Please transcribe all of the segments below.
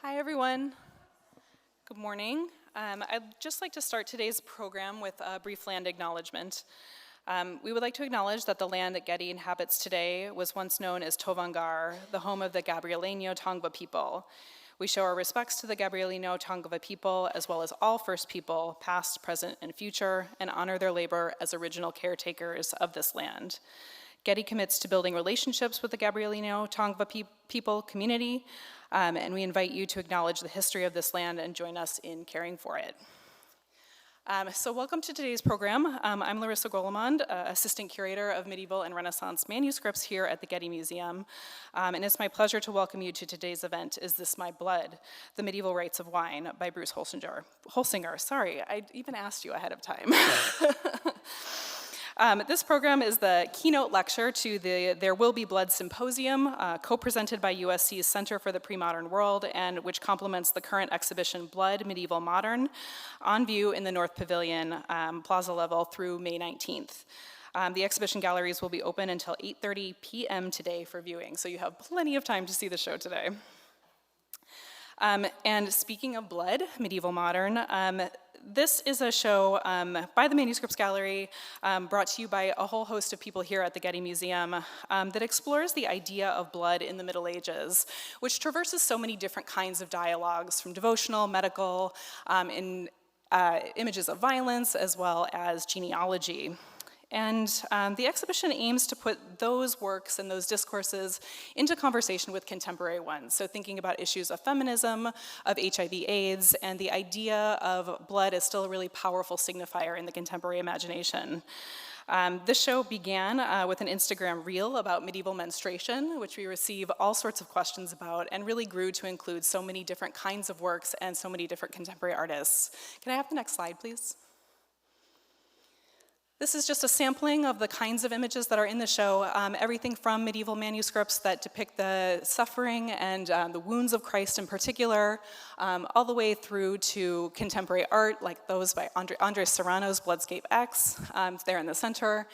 Hi, everyone. Good morning. I'd just like to start today's program with a brief land acknowledgement. We would like to acknowledge that the land that Getty inhabits today was once known as Tovangar, the home of the Gabrielino Tongva people. We show our respects to the Gabrielino Tongva people, as well as all First People, past, present, and future, and honor their labor as original caretakers of this land. Getty commits to building relationships with the Gabrielino Tongva people community, and we invite you to acknowledge the history of this land and join us in caring for it. So welcome to today's program. I'm Larissa Golemond, Assistant Curator of Medieval and Renaissance Manuscripts here at the Getty Museum. And it's my pleasure to welcome you to today's event, Is This My Blood? The Medieval Rites of Wine by Bruce Holsinger. Sorry, I even asked you ahead of time. This program is the keynote lecture to the There Will Be Blood Symposium, co-presented by USC's Center for the Pre-Modern World, and which complements the current exhibition Blood, Medieval Modern, on view in the North Pavilion, plaza level through May 19th. The exhibition galleries will be open until 8:30 p.m. today for viewing, so you have plenty of time to see the show today. And speaking of blood, medieval modern, this is a show by the Manuscripts Gallery, brought to you by a whole host of people here at the Getty Museum, that explores the idea of blood in the Middle Ages, which traverses so many different kinds of dialogues, from devotional, medical, in images of violence, as well as genealogy. And the exhibition aims to put those works and those discourses into conversation with contemporary ones. So thinking about issues of feminism, of HIV/AIDS, and the idea of blood as still a really powerful signifier in the contemporary imagination. This show began with an Instagram reel about medieval menstruation, which we receive all sorts of questions about, and really grew to include so many different kinds of works and so many different contemporary artists. Can I have the next slide, please? This is just a sampling of the kinds of images that are in the show, everything from medieval manuscripts that depict the suffering and the wounds of Christ in particular, all the way through to contemporary art like those by Andres Serrano's Bloodscape X, there in the center,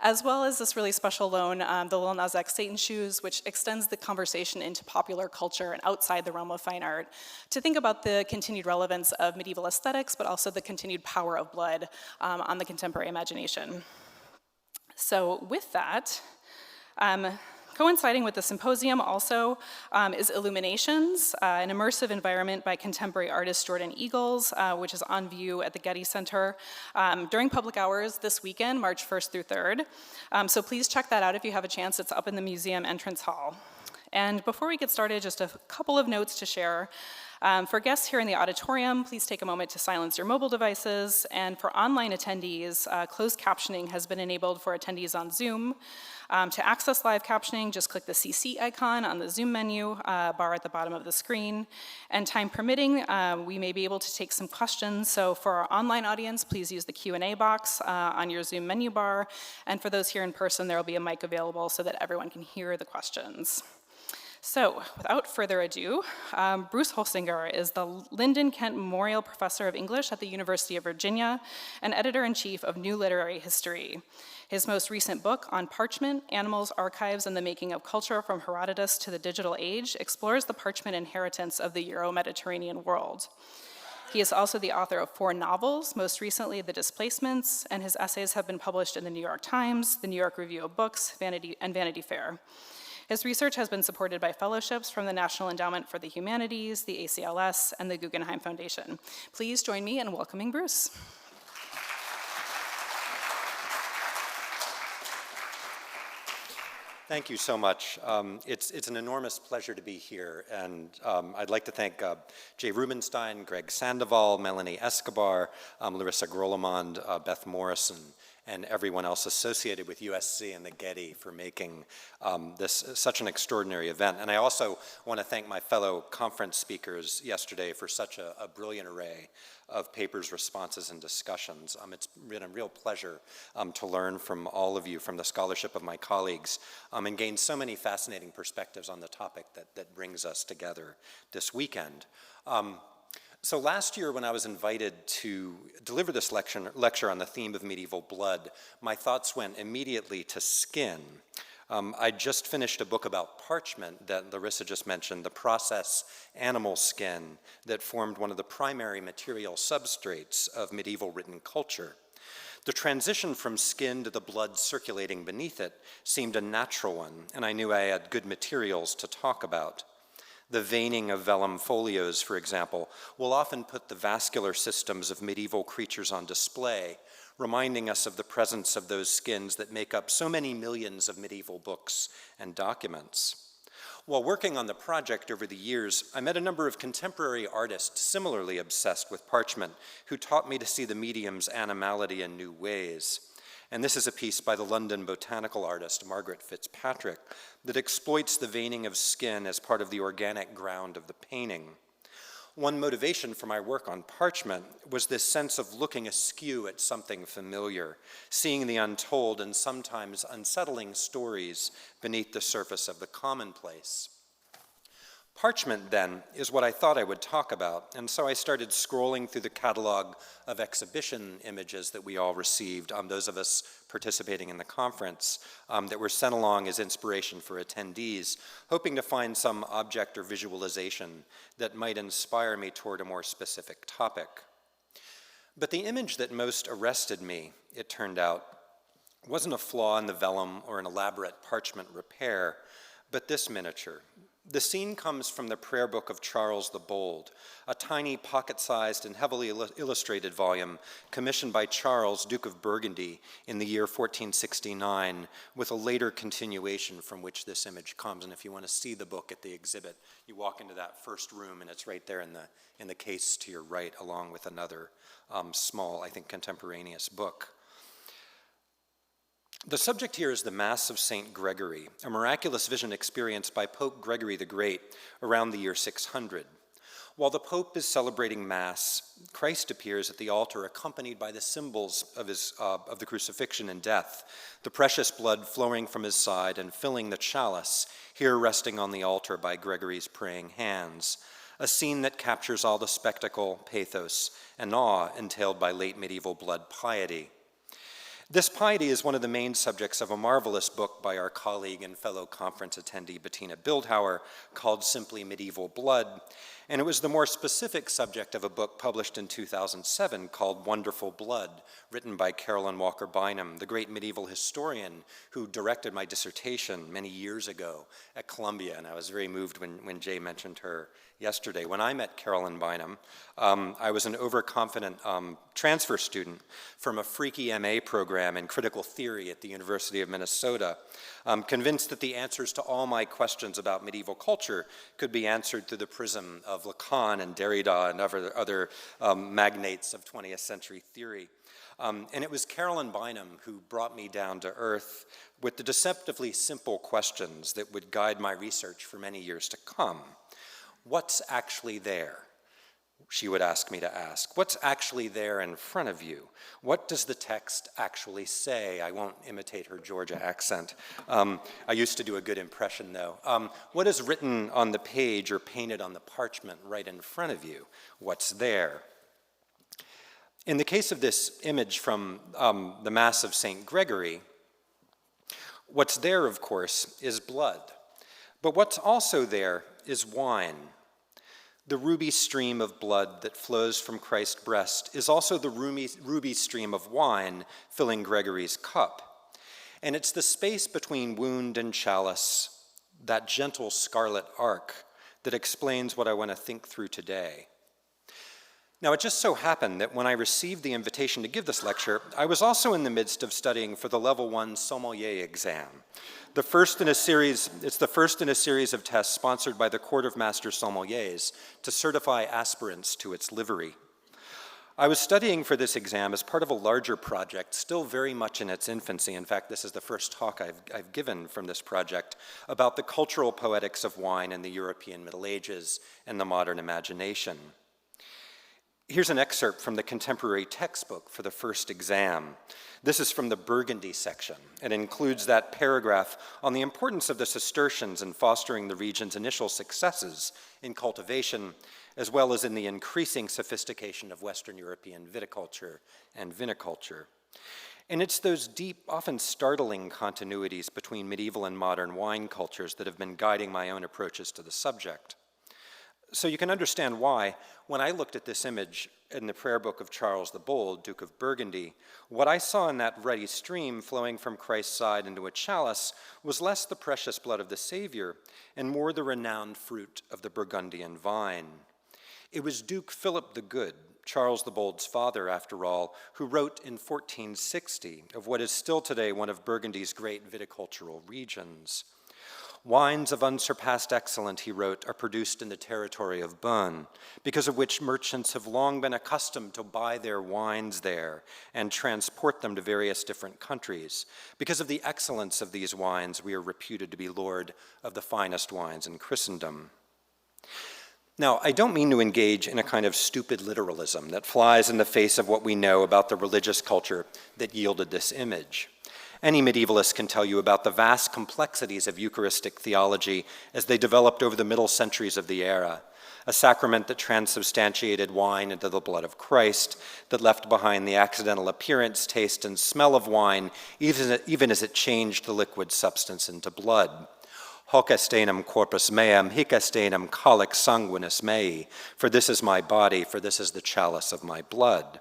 as well as this really special loan, the Lil Nas X Satan Shoes, which extends the conversation into popular culture and outside the realm of fine art, to think about the continued relevance of medieval aesthetics, but also the continued power of blood on the contemporary imagination. So with that, coinciding with the symposium also is Illuminations, an immersive environment by contemporary artist Jordan Eagles, which is on view at the Getty Center during public hours this weekend, March 1st through 3rd. So please check that out if you have a chance. It's up in the museum entrance hall. And before we get started, just a couple of notes to share. For guests here in the auditorium, please take a moment to silence your mobile devices. And for online attendees, closed captioning has been enabled for attendees on Zoom. To access live captioning, just click the CC icon on the Zoom menu bar at the bottom of the screen. And time permitting, we may be able to take some questions. So for our online audience, please use the Q&A box on your Zoom menu bar. And for those here in person, there will be a mic available so that everyone can hear the questions. So, without further ado, Bruce Holsinger is the Lyndon Kent Memorial Professor of English at the University of Virginia and Editor-in-Chief of New Literary History. His most recent book, On Parchment, Animals, Archives, and the Making of Culture from Herodotus to the Digital Age, explores the parchment inheritance of the Euro-Mediterranean world. He is also the author of 4 novels, most recently The Displacements, and his essays have been published in the New York Times, the New York Review of Books, and Vanity Fair. His research has been supported by fellowships from the National Endowment for the Humanities, the ACLS, and the Guggenheim Foundation. Please join me in welcoming Bruce. Thank you so much. It's an enormous pleasure to be here, and I'd like to thank Jay Rubenstein, Greg Sandoval, Melanie Escobar, Larissa Grolemond, Beth Morrison, and everyone else associated with USC and the Getty for making this such an extraordinary event. And I also want to thank my fellow conference speakers yesterday for such a brilliant array of papers, responses, and discussions. It's been a real pleasure to learn from all of you, from the scholarship of my colleagues, and gain so many fascinating perspectives on the topic that brings us together this weekend. So last year when I was invited to deliver this lecture on the theme of medieval blood, my thoughts went immediately to skin. I just finished a book about parchment that Larissa just mentioned, the process animal skin that formed one of the primary material substrates of medieval written culture. The transition from skin to the blood circulating beneath it seemed a natural one, and I knew I had good materials to talk about. The veining of vellum folios, for example, will often put the vascular systems of medieval creatures on display, reminding us of the presence of those skins that make up so many millions of medieval books and documents. While working on the project over the years, I met a number of contemporary artists similarly obsessed with parchment who taught me to see the medium's animality in new ways. And this is a piece by the London botanical artist Margaret Fitzpatrick that exploits the veining of skin as part of the organic ground of the painting. One motivation for my work on parchment was this sense of looking askew at something familiar, seeing the untold and sometimes unsettling stories beneath the surface of the commonplace. Parchment, then, is what I thought I would talk about, and so I started scrolling through the catalog of exhibition images that we all received, those of us participating in the conference, that were sent along as inspiration for attendees, hoping to find some object or visualization that might inspire me toward a more specific topic. But the image that most arrested me, it turned out, wasn't a flaw in the vellum or an elaborate parchment repair, but this miniature. The scene comes from the prayer book of Charles the Bold, a tiny pocket-sized and heavily illustrated volume commissioned by Charles, Duke of Burgundy, in the year 1469, with a later continuation from which this image comes. And if you want to see the book at the exhibit, you walk into that first room, and it's right there in the case to your right, along with another small, I think, contemporaneous book. The subject here is the Mass of St. Gregory, a miraculous vision experienced by Pope Gregory the Great around the year 600. While the Pope is celebrating Mass, Christ appears at the altar accompanied by the symbols of the crucifixion and death, the precious blood flowing from his side and filling the chalice, here resting on the altar by Gregory's praying hands, a scene that captures all the spectacle, pathos, and awe entailed by late medieval blood piety. This piety is one of the main subjects of a marvelous book by our colleague and fellow conference attendee Bettina Bildhauer called simply Medieval Blood, and it was the more specific subject of a book published in 2007 called Wonderful Blood, written by Carolyn Walker Bynum, the great medieval historian who directed my dissertation many years ago at Columbia, and I was very moved when Jay mentioned her yesterday. When I met Carolyn Bynum, I was an overconfident transfer student from a freaky MA program in critical theory at the University of Minnesota, convinced that the answers to all my questions about medieval culture could be answered through the prism of Lacan and Derrida and other magnates of 20th century theory. And it was Carolyn Bynum who brought me down to earth with the deceptively simple questions that would guide my research for many years to come. What's actually there? She would ask me to ask. What's actually there in front of you? What does the text actually say? I won't imitate her Georgia accent. I used to do a good impression, though. What is written on the page or painted on the parchment right in front of you? What's there? In the case of this image from the Mass of St. Gregory, what's there, of course, is blood. But what's also there is wine. The ruby stream of blood that flows from Christ's breast is also the ruby stream of wine filling Gregory's cup. And it's the space between wound and chalice, that gentle scarlet arc, that explains what I want to think through today. Now, it just so happened that when I received the invitation to give this lecture, I was also in the midst of studying for the Level 1 sommelier exam. It's the first in a series of tests sponsored by the Court of Master Sommeliers to certify aspirants to its livery. I was studying for this exam as part of a larger project, still very much in its infancy. In fact, this is the first talk I've given from this project about the cultural poetics of wine in the European Middle Ages and the modern imagination. Here's an excerpt from the contemporary textbook for the first exam. This is from the Burgundy section. It includes that paragraph on the importance of the Cistercians in fostering the region's initial successes in cultivation, as well as in the increasing sophistication of Western European viticulture and viniculture. And it's those deep, often startling continuities between medieval and modern wine cultures that have been guiding my own approaches to the subject. So you can understand why, when I looked at this image in the prayer book of Charles the Bold, Duke of Burgundy, what I saw in that ruddy stream flowing from Christ's side into a chalice was less the precious blood of the Savior and more the renowned fruit of the Burgundian vine. It was Duke Philip the Good, Charles the Bold's father, after all, who wrote in 1460 of what is still today one of Burgundy's great viticultural regions. Wines of unsurpassed excellence, he wrote, are produced in the territory of Beaune, because of which merchants have long been accustomed to buy their wines there and transport them to various different countries. Because of the excellence of these wines, we are reputed to be lord of the finest wines in Christendom. Now, I don't mean to engage in a kind of stupid literalism that flies in the face of what we know about the religious culture that yielded this image. Any medievalist can tell you about the vast complexities of Eucharistic theology as they developed over the middle centuries of the era, a sacrament that transubstantiated wine into the blood of Christ, that left behind the accidental appearance, taste, and smell of wine, even as it changed the liquid substance into blood. Hoc est enim corpus meum, hic est enim calix sanguinis mei, for this is my body, for this is the chalice of my blood.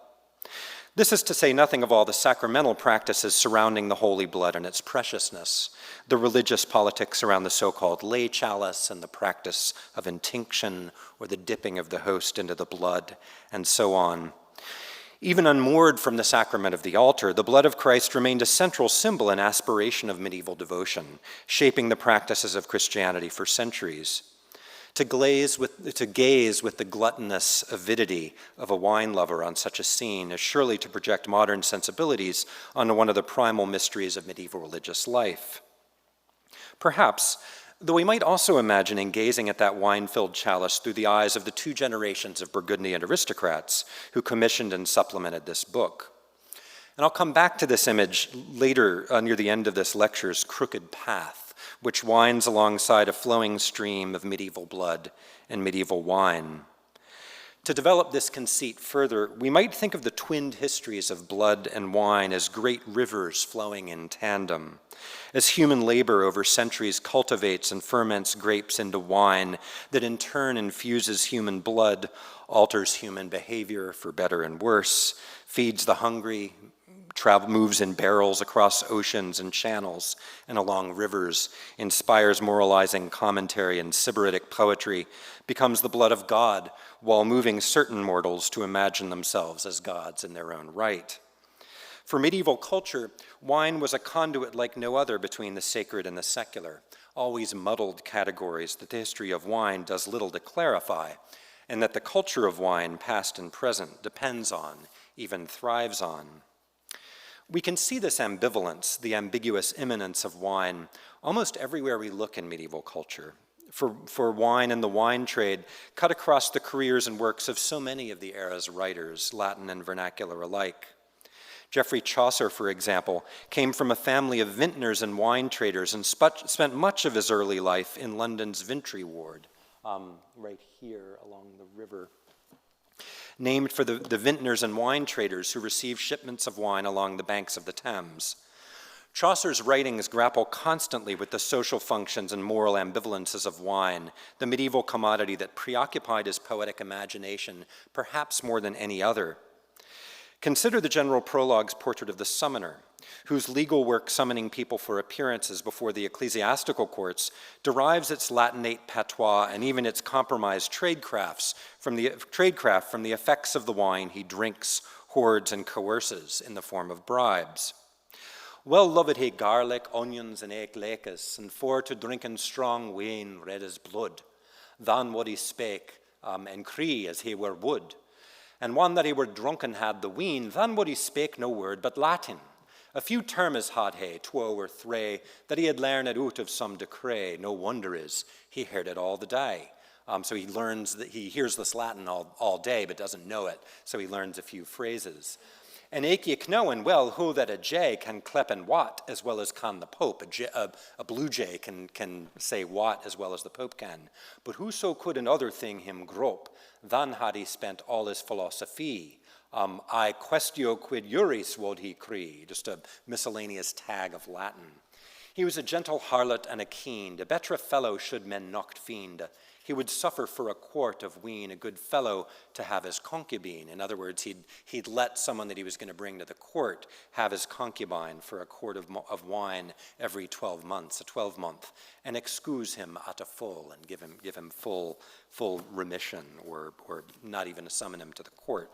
This is to say nothing of all the sacramental practices surrounding the holy blood and its preciousness, the religious politics around the so-called lay chalice and the practice of intinction or the dipping of the host into the blood, and so on. Even unmoored from the sacrament of the altar, the blood of Christ remained a central symbol and aspiration of medieval devotion, shaping the practices of Christianity for centuries. To gaze with the gluttonous avidity of a wine lover on such a scene is surely to project modern sensibilities onto one of the primal mysteries of medieval religious life. Perhaps, though we might also imagine in gazing at that wine-filled chalice through the eyes of the two generations of Burgundian aristocrats who commissioned and supplemented this book. And I'll come back to this image later near the end of this lecture's crooked path, which winds alongside a flowing stream of medieval blood and medieval wine. To develop this conceit further, we might think of the twinned histories of blood and wine as great rivers flowing in tandem. As human labor over centuries cultivates and ferments grapes into wine that in turn infuses human blood, alters human behavior for better and worse, feeds the hungry, moves in barrels across oceans and channels and along rivers, inspires moralizing commentary and sybaritic poetry, becomes the blood of God, while moving certain mortals to imagine themselves as gods in their own right. For medieval culture, wine was a conduit like no other between the sacred and the secular, always muddled categories that the history of wine does little to clarify, and that the culture of wine, past and present, depends on, even thrives on. We can see this ambivalence, the ambiguous immanence of wine, almost everywhere we look in medieval culture. For wine and the wine trade cut across the careers and works of so many of the era's writers, Latin and vernacular alike. Geoffrey Chaucer, for example, came from a family of vintners and wine traders and spent much of his early life in London's Vintry Ward, right here along the river, named for the vintners and wine traders who received shipments of wine along the banks of the Thames. Chaucer's writings grapple constantly with the social functions and moral ambivalences of wine, the medieval commodity that preoccupied his poetic imagination perhaps more than any other. Consider the general prologue's portrait of the summoner, whose legal work summoning people for appearances before the ecclesiastical courts derives its Latinate patois and even its compromised tradecraft from the effects of the wine he drinks, hoards, and coerces in the form of bribes. Well loved he garlic, onions, and egg lekes, and for to drinken strong wine red as blood. Than what he spake, and cree as he were wood. And one that he were drunken had the wine, than what he spake no word but Latin. A few termes had he, twa or three, that he had learned out of some decree. No wonder is, he heard it all the day. So he learns that he hears this Latin all day, but doesn't know it. So he learns a few phrases. And eke ye knowen well who that a jay can clep and wat as well as can the Pope. A blue jay can say wat as well as the Pope can. But whoso could another thing him grope, than had he spent all his philosophy. I questio quid juris vod he cree, just a miscellaneous tag of Latin. He was a gentle harlot and a keen, a better fellow should men nocht fiend. He would suffer for a quart of wine, a good fellow to have his concubine. In other words, he'd let someone that he was going to bring to the court have his concubine for a quart of wine every 12 months, a 12-month, and excuse him at a full and give him full remission or not even summon him to the court.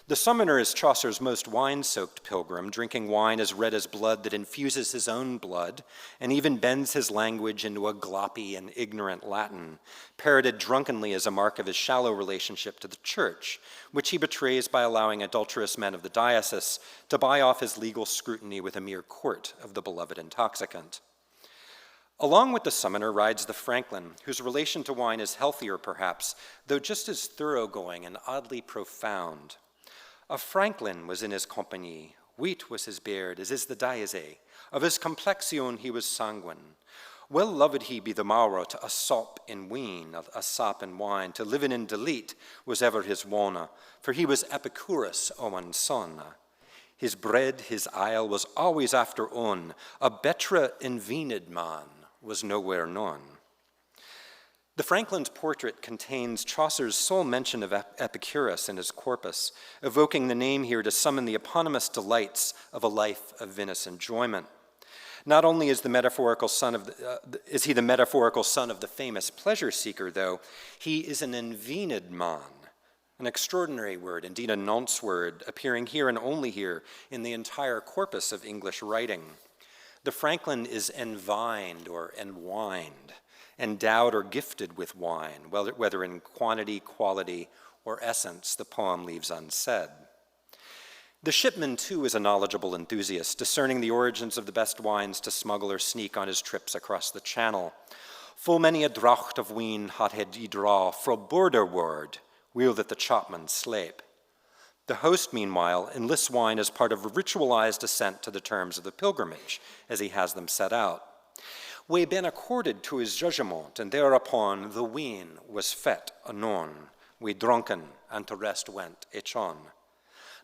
The summoner is Chaucer's most wine-soaked pilgrim, drinking wine as red as blood that infuses his own blood, and even bends his language into a gloppy and ignorant Latin, parroted drunkenly as a mark of his shallow relationship to the church, which he betrays by allowing adulterous men of the diocese to buy off his legal scrutiny with a mere quart of the beloved intoxicant. Along with the summoner rides the Franklin, whose relation to wine is healthier perhaps, though just as thoroughgoing and oddly profound. A Franklin was in his compagnie, wheat was his beard, as is the diaze. Of his complexion he was sanguine. Well loved he be the morrow to a sop in wine, a sop in wine, to live in delete was ever his wona, for he was Epicurus owen son. His bread, his isle was always after on, a better invened man was nowhere known. The Franklin's portrait contains Chaucer's sole mention of Epicurus in his corpus, evoking the name here to summon the eponymous delights of a life of vinous enjoyment. Not only is he the metaphorical son of the famous pleasure seeker, though, he is an envened man, an extraordinary word, indeed a nonce word, appearing here and only here in the entire corpus of English writing. The Franklin is envined or enwined, endowed or gifted with wine, whether in quantity, quality, or essence, the poem leaves unsaid. The shipman, too, is a knowledgeable enthusiast, discerning the origins of the best wines to smuggle or sneak on his trips across the channel. Full many a draught of wine had he draw fro borderward, weel that the chopman slape. The host, meanwhile, enlists wine as part of a ritualized assent to the terms of the pilgrimage, as he has them set out. We been accorded to his judgment, and thereupon the wine was fet anon. We drunken, and to rest went echon.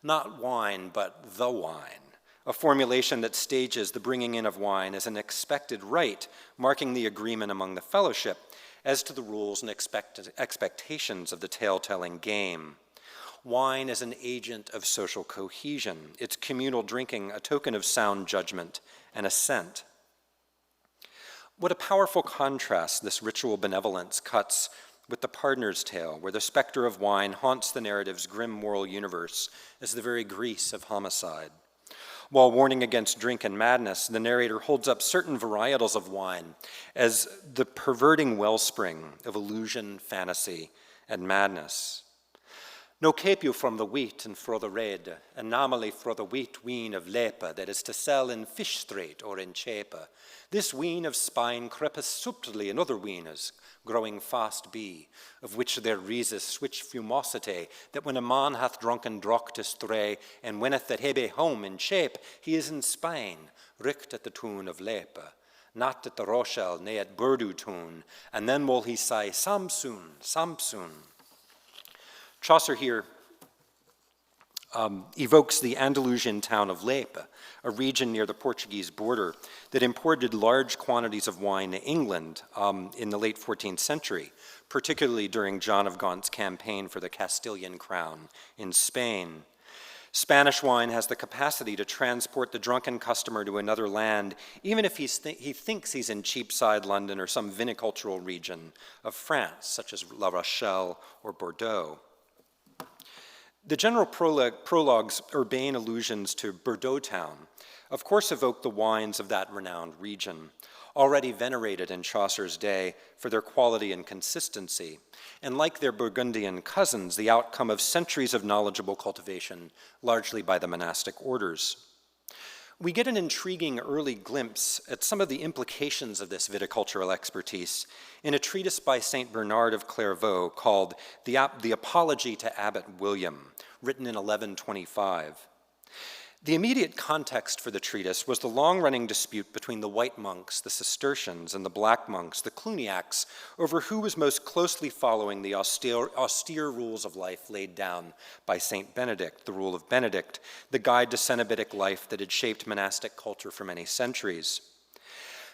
Not wine, but the wine, a formulation that stages the bringing in of wine as an expected rite, marking the agreement among the fellowship as to the rules and expectations of the tale-telling game. Wine is an agent of social cohesion, its communal drinking a token of sound judgment and assent. What a powerful contrast this ritual benevolence cuts with the Pardoner's Tale, where the specter of wine haunts the narrative's grim moral universe as the very grease of homicide. While warning against drink and madness, the narrator holds up certain varietals of wine as the perverting wellspring of illusion, fantasy, and madness. No cape you from the wheat and fro the red, anomaly fro the wheat ween of Lepa, that is to sell in Fish Street or in Chepa. This ween of spine crepus subtly in other weenas, growing fast be, of which there rieses switch fumosity, that when a man hath drunken drocht astray, and winneth that he be home in shape, he is in spine, richt at the tune of Lepa, not at the Rochelle, ne at Burdu tune, and then will he say, Samsun, Samsun. Chaucer here evokes the Andalusian town of Lepe, a region near the Portuguese border that imported large quantities of wine to England in the late 14th century, particularly during John of Gaunt's campaign for the Castilian crown in Spain. Spanish wine has the capacity to transport the drunken customer to another land, even if he thinks he's in Cheapside, London, or some vinicultural region of France, such as La Rochelle or Bordeaux. The general prologue's urbane allusions to Bordeaux town, of course, evoke the wines of that renowned region, already venerated in Chaucer's day for their quality and consistency, and like their Burgundian cousins, the outcome of centuries of knowledgeable cultivation, largely by the monastic orders. We get an intriguing early glimpse at some of the implications of this viticultural expertise in a treatise by St. Bernard of Clairvaux called The Apology to Abbot William, written in 1125. The immediate context for the treatise was the long-running dispute between the white monks, the Cistercians, and the black monks, the Cluniacs, over who was most closely following the austere rules of life laid down by Saint Benedict, the Rule of Benedict, the guide to cenobitic life that had shaped monastic culture for many centuries.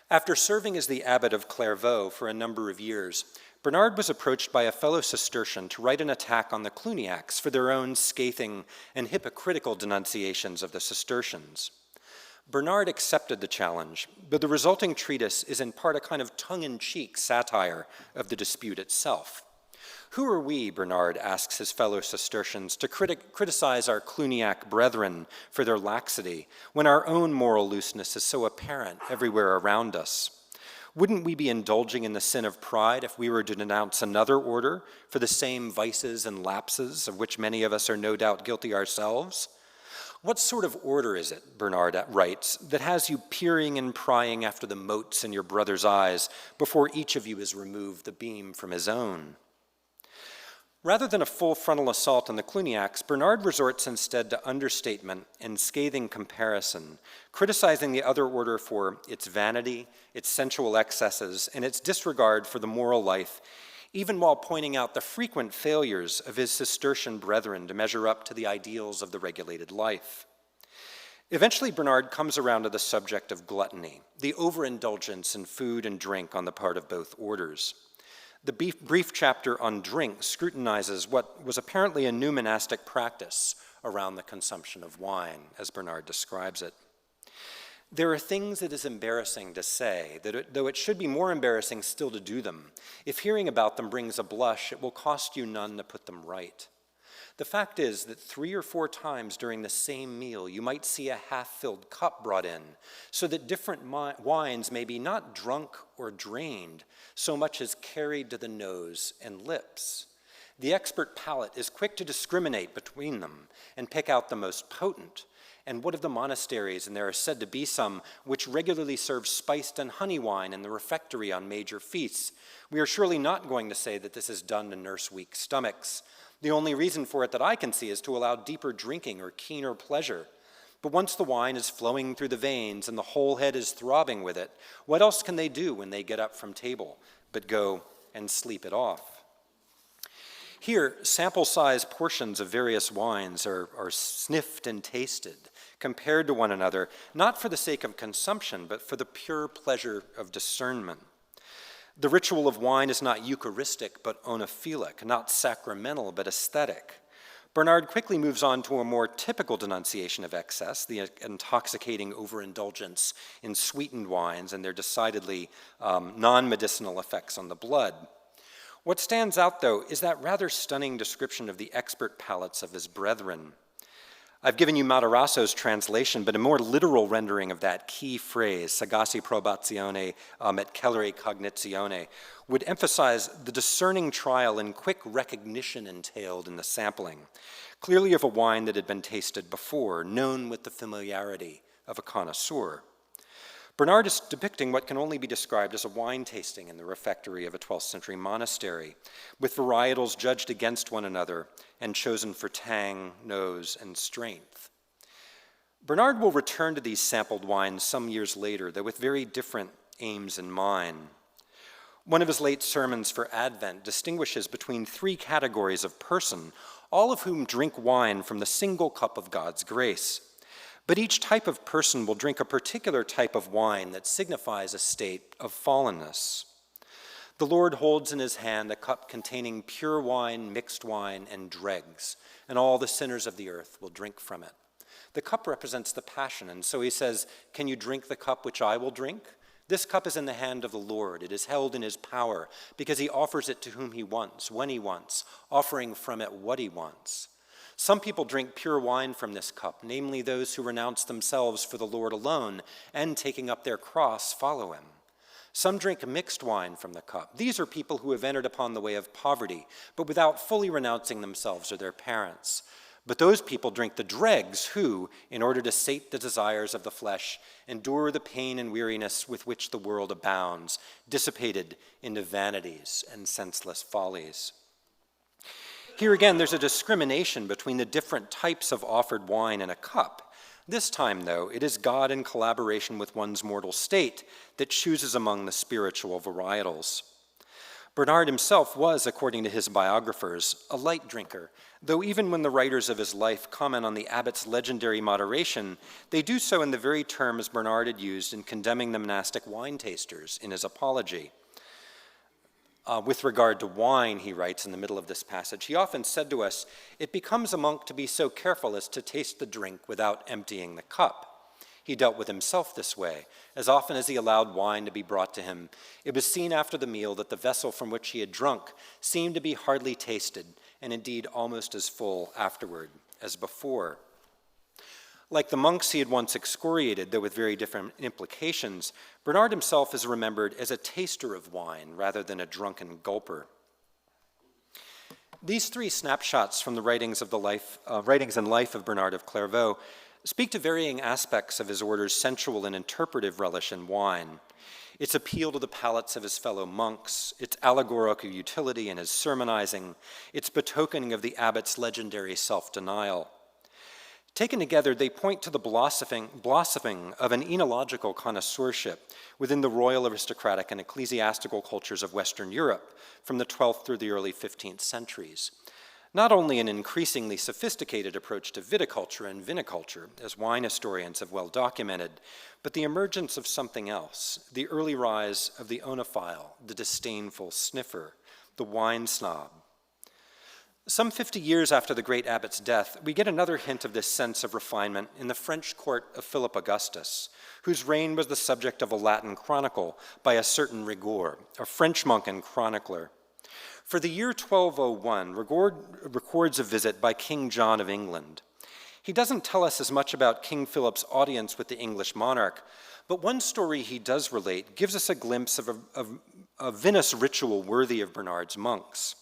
After serving as the abbot of Clairvaux for a number of years, Bernard was approached by a fellow Cistercian to write an attack on the Cluniacs for their own scathing and hypocritical denunciations of the Cistercians. Bernard accepted the challenge, but the resulting treatise is in part a kind of tongue-in-cheek satire of the dispute itself. Who are we, Bernard asks his fellow Cistercians, to criticize our Cluniac brethren for their laxity when our own moral looseness is so apparent everywhere around us? Wouldn't we be indulging in the sin of pride if we were to denounce another order for the same vices and lapses of which many of us are no doubt guilty ourselves? What sort of order is it, Bernard writes, that has you peering and prying after the motes in your brother's eyes before each of you has removed the beam from his own? Rather than a full frontal assault on the Cluniacs, Bernard resorts instead to understatement and scathing comparison, criticizing the other order for its vanity, its sensual excesses, and its disregard for the moral life, even while pointing out the frequent failures of his Cistercian brethren to measure up to the ideals of the regulated life. Eventually, Bernard comes around to the subject of gluttony, the overindulgence in food and drink on the part of both orders. The brief chapter on drink scrutinizes what was apparently a new monastic practice around the consumption of wine, as Bernard describes it. There are things it is embarrassing to say, though it should be more embarrassing still to do them. If hearing about them brings a blush, it will cost you none to put them right. The fact is that 3 or 4 times during the same meal, you might see a half-filled cup brought in, so that different wines may be not drunk or drained, so much as carried to the nose and lips. The expert palate is quick to discriminate between them and pick out the most potent. And what of the monasteries, and there are said to be some, which regularly serve spiced and honey wine in the refectory on major feasts? We are surely not going to say that this is done to nurse weak stomachs. The only reason for it that I can see is to allow deeper drinking or keener pleasure. But once the wine is flowing through the veins and the whole head is throbbing with it, what else can they do when they get up from table but go and sleep it off? Here, sample-size portions of various wines are sniffed and tasted, compared to one another, not for the sake of consumption, but for the pure pleasure of discernment. The ritual of wine is not Eucharistic, but onophilic, not sacramental, but aesthetic. Bernard quickly moves on to a more typical denunciation of excess, the intoxicating overindulgence in sweetened wines and their decidedly non-medicinal effects on the blood. What stands out, though, is that rather stunning description of the expert palates of his brethren. I've given you Matarasso's translation, but a more literal rendering of that key phrase, sagaci probatione et celere cognizione, would emphasize the discerning trial and quick recognition entailed in the sampling, clearly of a wine that had been tasted before, known with the familiarity of a connoisseur. Bernard is depicting what can only be described as a wine tasting in the refectory of a 12th century monastery, with varietals judged against one another and chosen for tang, nose, and strength. Bernard will return to these sampled wines some years later, though with very different aims in mind. One of his late sermons for Advent distinguishes between 3 categories of person, all of whom drink wine from the single cup of God's grace. But each type of person will drink a particular type of wine that signifies a state of fallenness. The Lord holds in his hand a cup containing pure wine, mixed wine, and dregs, and all the sinners of the earth will drink from it. The cup represents the passion, and so he says, "Can you drink the cup which I will drink?" This cup is in the hand of the Lord. It is held in his power, because he offers it to whom he wants, when he wants, offering from it what he wants. Some people drink pure wine from this cup, namely those who renounce themselves for the Lord alone and, taking up their cross, follow him. Some drink mixed wine from the cup. These are people who have entered upon the way of poverty, but without fully renouncing themselves or their parents. But those people drink the dregs who, in order to sate the desires of the flesh, endure the pain and weariness with which the world abounds, dissipated into vanities and senseless follies. Here again, there's a discrimination between the different types of offered wine in a cup. This time, though, it is God in collaboration with one's mortal state that chooses among the spiritual varietals. Bernard himself was, according to his biographers, a light drinker, though even when the writers of his life comment on the abbot's legendary moderation, they do so in the very terms Bernard had used in condemning the monastic wine tasters in his Apology. With regard to wine, he writes in the middle of this passage, he often said to us, "It becomes a monk to be so careful as to taste the drink without emptying the cup." He dealt with himself this way. As often as he allowed wine to be brought to him, it was seen after the meal that the vessel from which he had drunk seemed to be hardly tasted, and indeed almost as full afterward as before. Like the monks he had once excoriated, though with very different implications, Bernard himself is remembered as a taster of wine rather than a drunken gulper. These three snapshots from the writings and life of Bernard of Clairvaux speak to varying aspects of his order's sensual and interpretive relish in wine. Its appeal to the palates of his fellow monks, its allegorical utility in his sermonizing, its betokening of the abbot's legendary self-denial. Taken together, they point to the blossoming of an enological connoisseurship within the royal, aristocratic, and ecclesiastical cultures of Western Europe from the 12th through the early 15th centuries. Not only an increasingly sophisticated approach to viticulture and viniculture, as wine historians have well documented, but the emergence of something else, the early rise of the oenophile, the disdainful sniffer, the wine snob. Some 50 years after the great abbot's death, we get another hint of this sense of refinement in the French court of Philip Augustus, whose reign was the subject of a Latin chronicle by a certain Rigord, a French monk and chronicler. For the year 1201, Rigord records a visit by King John of England. He doesn't tell us as much about King Philip's audience with the English monarch, but one story he does relate gives us a glimpse of a vinous ritual worthy of Bernard's monks.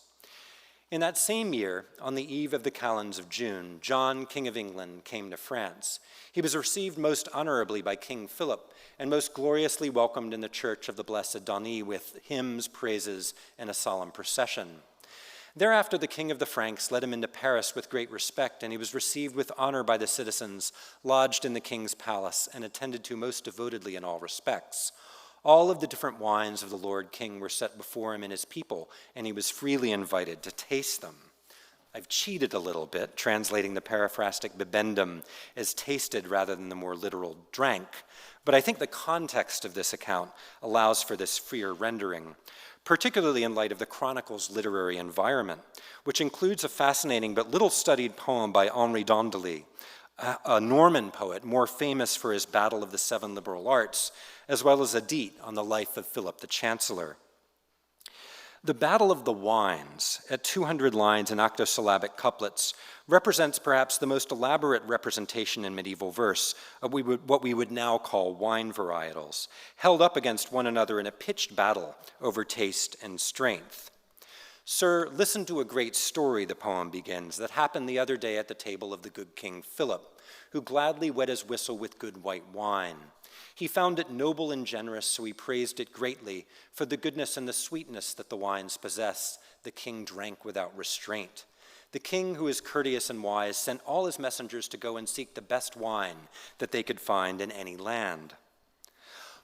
In that same year, on the eve of the calends of June, John, King of England, came to France. He was received most honorably by King Philip and most gloriously welcomed in the church of the Blessed Denis with hymns, praises, and a solemn procession. Thereafter, the King of the Franks led him into Paris with great respect, and he was received with honor by the citizens, lodged in the king's palace, and attended to most devotedly in all respects. All of the different wines of the Lord King were set before him and his people, and he was freely invited to taste them. I've cheated a little bit, translating the paraphrastic bibendum as tasted rather than the more literal drank, but I think the context of this account allows for this freer rendering, particularly in light of the Chronicle's literary environment, which includes a fascinating but little-studied poem by Henri Dondely, a Norman poet more famous for his Battle of the Seven Liberal Arts, as well as a Edit on the life of Philip the Chancellor. The Battle of the Wines, at 200 lines in octosyllabic couplets, represents perhaps the most elaborate representation in medieval verse of what we would now call wine varietals, held up against one another in a pitched battle over taste and strength. "Sir, listen to a great story," the poem begins, "that happened the other day at the table of the good King Philip, who gladly wet his whistle with good white wine. He found it noble and generous, so he praised it greatly. For the goodness and the sweetness that the wines possess, the king drank without restraint. The king, who is courteous and wise, sent all his messengers to go and seek the best wine that they could find in any land.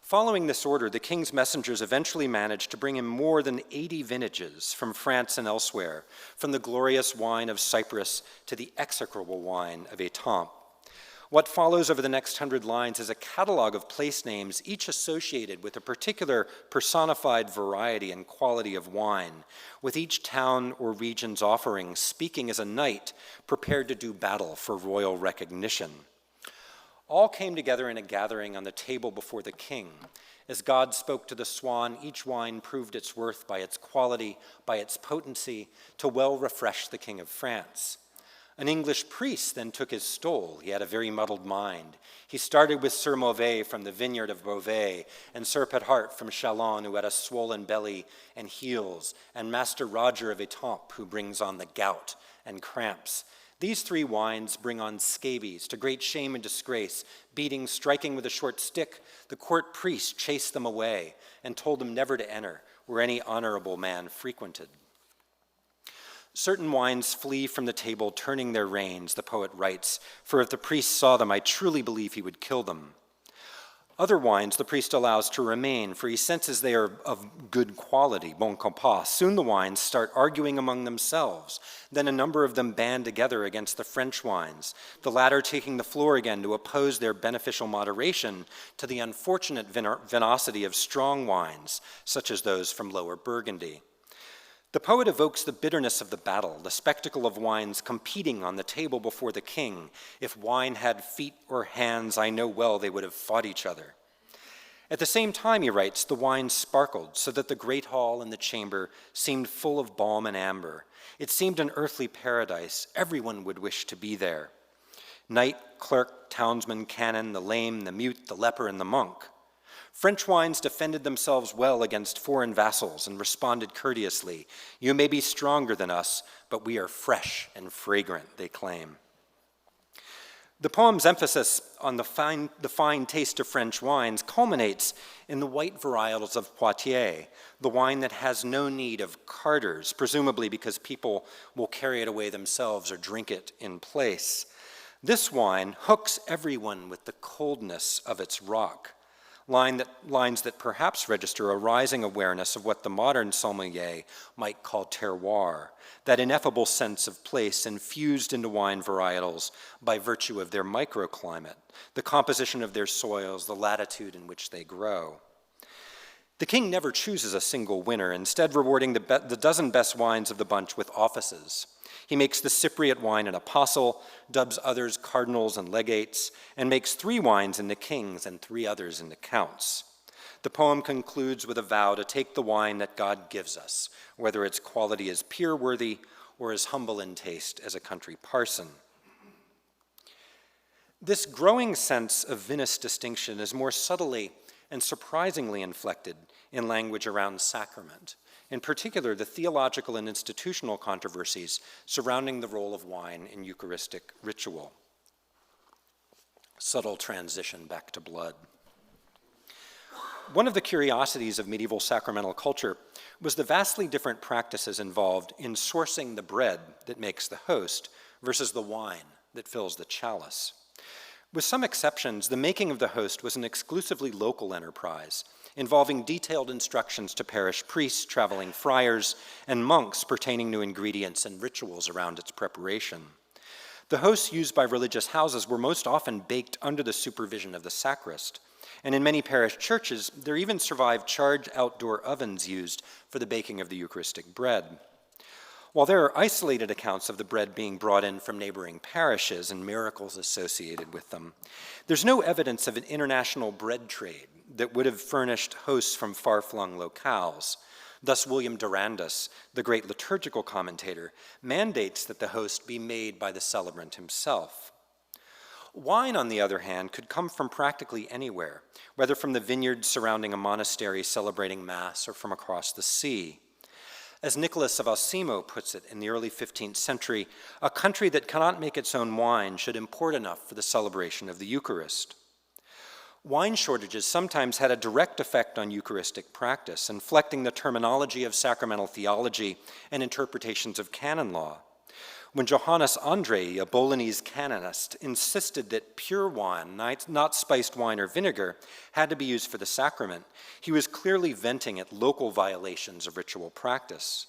Following this order, the king's messengers eventually managed to bring him more than 80 vintages from France and elsewhere, from the glorious wine of Cyprus to the execrable wine of Étampes. What follows over the next 100 lines is a catalog of place names, each associated with a particular personified variety and quality of wine, with each town or region's offering speaking as a knight prepared to do battle for royal recognition. All came together in a gathering on the table before the king. As God spoke to the swan, each wine proved its worth by its quality, by its potency, to well refresh the king of France. An English priest then took his stole. He had a very muddled mind. He started with Sir Mauvais from the vineyard of Beauvais, and Sir Pethart from Chalon, who had a swollen belly and heels, and Master Roger of Étampes, who brings on the gout and cramps. These three wines bring on scabies, to great shame and disgrace. Beating, striking with a short stick, the court priest chased them away and told them never to enter where any honorable man frequented. Certain wines flee from the table, turning their reins, the poet writes, for if the priest saw them, I truly believe he would kill them. Other wines the priest allows to remain, for he senses they are of good quality, bon compas. Soon the wines start arguing among themselves. Then a number of them band together against the French wines, the latter taking the floor again to oppose their beneficial moderation to the unfortunate vinosity of strong wines, such as those from Lower Burgundy. The poet evokes the bitterness of the battle, the spectacle of wines competing on the table before the king. If wine had feet or hands, I know well they would have fought each other. At the same time, he writes, the wine sparkled, so that the great hall and the chamber seemed full of balm and amber. It seemed an earthly paradise. Everyone would wish to be there. Knight, clerk, townsman, canon, the lame, the mute, the leper, and the monk. French wines defended themselves well against foreign vassals and responded courteously. You may be stronger than us, but we are fresh and fragrant, they claim. The poem's emphasis on the fine taste of French wines culminates in the white varietals of Poitiers, the wine that has no need of carders, presumably because people will carry it away themselves or drink it in place. This wine hooks everyone with the coldness of its rock. Lines that perhaps register a rising awareness of what the modern sommelier might call terroir, that ineffable sense of place infused into wine varietals by virtue of their microclimate, the composition of their soils, the latitude in which they grow. The king never chooses a single winner, instead rewarding the dozen best wines of the bunch with offices. He makes the Cypriot wine an apostle, dubs others cardinals and legates, and makes 3 wines into kings and 3 others into counts. The poem concludes with a vow to take the wine that God gives us, whether its quality is peer-worthy or as humble in taste as a country parson. This growing sense of vinous distinction is more subtly and surprisingly inflected in language around sacrament, in particular the theological and institutional controversies surrounding the role of wine in Eucharistic ritual. Subtle transition back to blood. One of the curiosities of medieval sacramental culture was the vastly different practices involved in sourcing the bread that makes the host versus the wine that fills the chalice. With some exceptions, the making of the host was an exclusively local enterprise, involving detailed instructions to parish priests, traveling friars, and monks pertaining to ingredients and rituals around its preparation. The hosts used by religious houses were most often baked under the supervision of the sacrist, and in many parish churches, there even survived charged outdoor ovens used for the baking of the Eucharistic bread. While there are isolated accounts of the bread being brought in from neighboring parishes and miracles associated with them, there's no evidence of an international bread trade that would have furnished hosts from far-flung locales. Thus, William Durandus, the great liturgical commentator, mandates that the host be made by the celebrant himself. Wine, on the other hand, could come from practically anywhere, whether from the vineyards surrounding a monastery celebrating Mass or from across the sea. As Nicholas of Osimo puts it in the early 15th century, a country that cannot make its own wine should import enough for the celebration of the Eucharist. Wine shortages sometimes had a direct effect on Eucharistic practice, inflecting the terminology of sacramental theology and interpretations of canon law. When Johannes Andrei, a Bolognese canonist, insisted that pure wine, not spiced wine or vinegar, had to be used for the sacrament, he was clearly venting at local violations of ritual practice.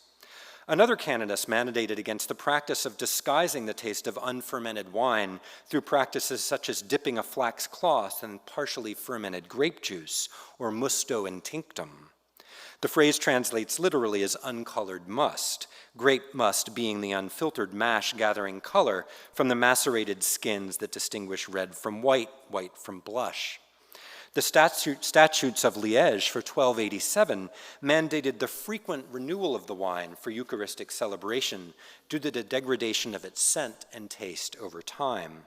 Another canonist mandated against the practice of disguising the taste of unfermented wine through practices such as dipping a flax cloth in partially fermented grape juice, or musto in tinctum. The phrase translates literally as uncolored must, grape must being the unfiltered mash gathering color from the macerated skins that distinguish red from white, white from blush. The statutes of Liège for 1287 mandated the frequent renewal of the wine for Eucharistic celebration due to the degradation of its scent and taste over time.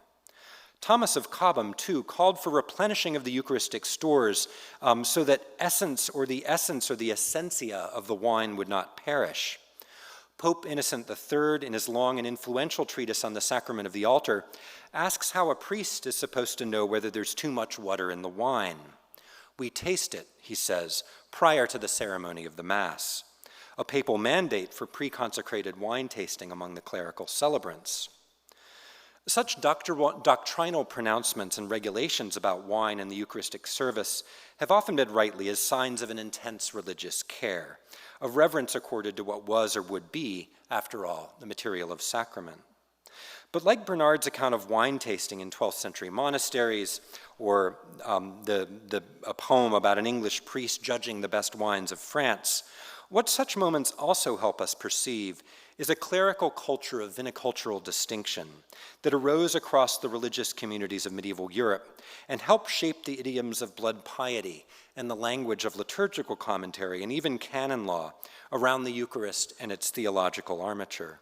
Thomas of Cobham, too, called for replenishing of the Eucharistic stores so that the essence or the essentia of the wine would not perish. Pope Innocent III, in his long and influential treatise on the sacrament of the altar, asks how a priest is supposed to know whether there's too much water in the wine. We taste it, he says, prior to the ceremony of the Mass. a papal mandate for pre-consecrated wine tasting among the clerical celebrants. Such doctrinal pronouncements and regulations about wine in the Eucharistic service have often been rightly as signs of an intense religious care, of reverence accorded to what was or would be, after all, the material of sacrament. But like Bernard's account of wine tasting in 12th century monasteries, or a poem about an English priest judging the best wines of France, what such moments also help us perceive is a clerical culture of vinicultural distinction that arose across the religious communities of medieval Europe and helped shape the idioms of blood piety and the language of liturgical commentary and even canon law around the Eucharist and its theological armature.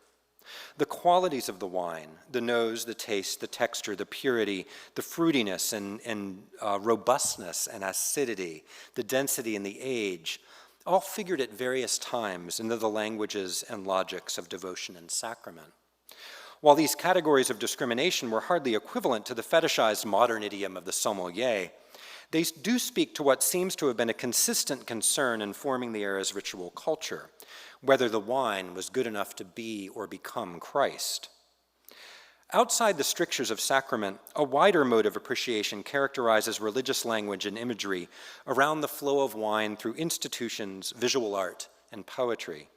The qualities of the wine, the nose, the taste, the texture, the purity, the fruitiness and robustness and acidity, the density and the age, all figured at various times into the languages and logics of devotion and sacrament. While these categories of discrimination were hardly equivalent to the fetishized modern idiom of the sommelier, they do speak to what seems to have been a consistent concern in forming the era's ritual culture, whether the wine was good enough to be or become Christ. Outside the strictures of sacrament, a wider mode of appreciation characterizes religious language and imagery around the flow of wine through institutions, visual art, and poetry.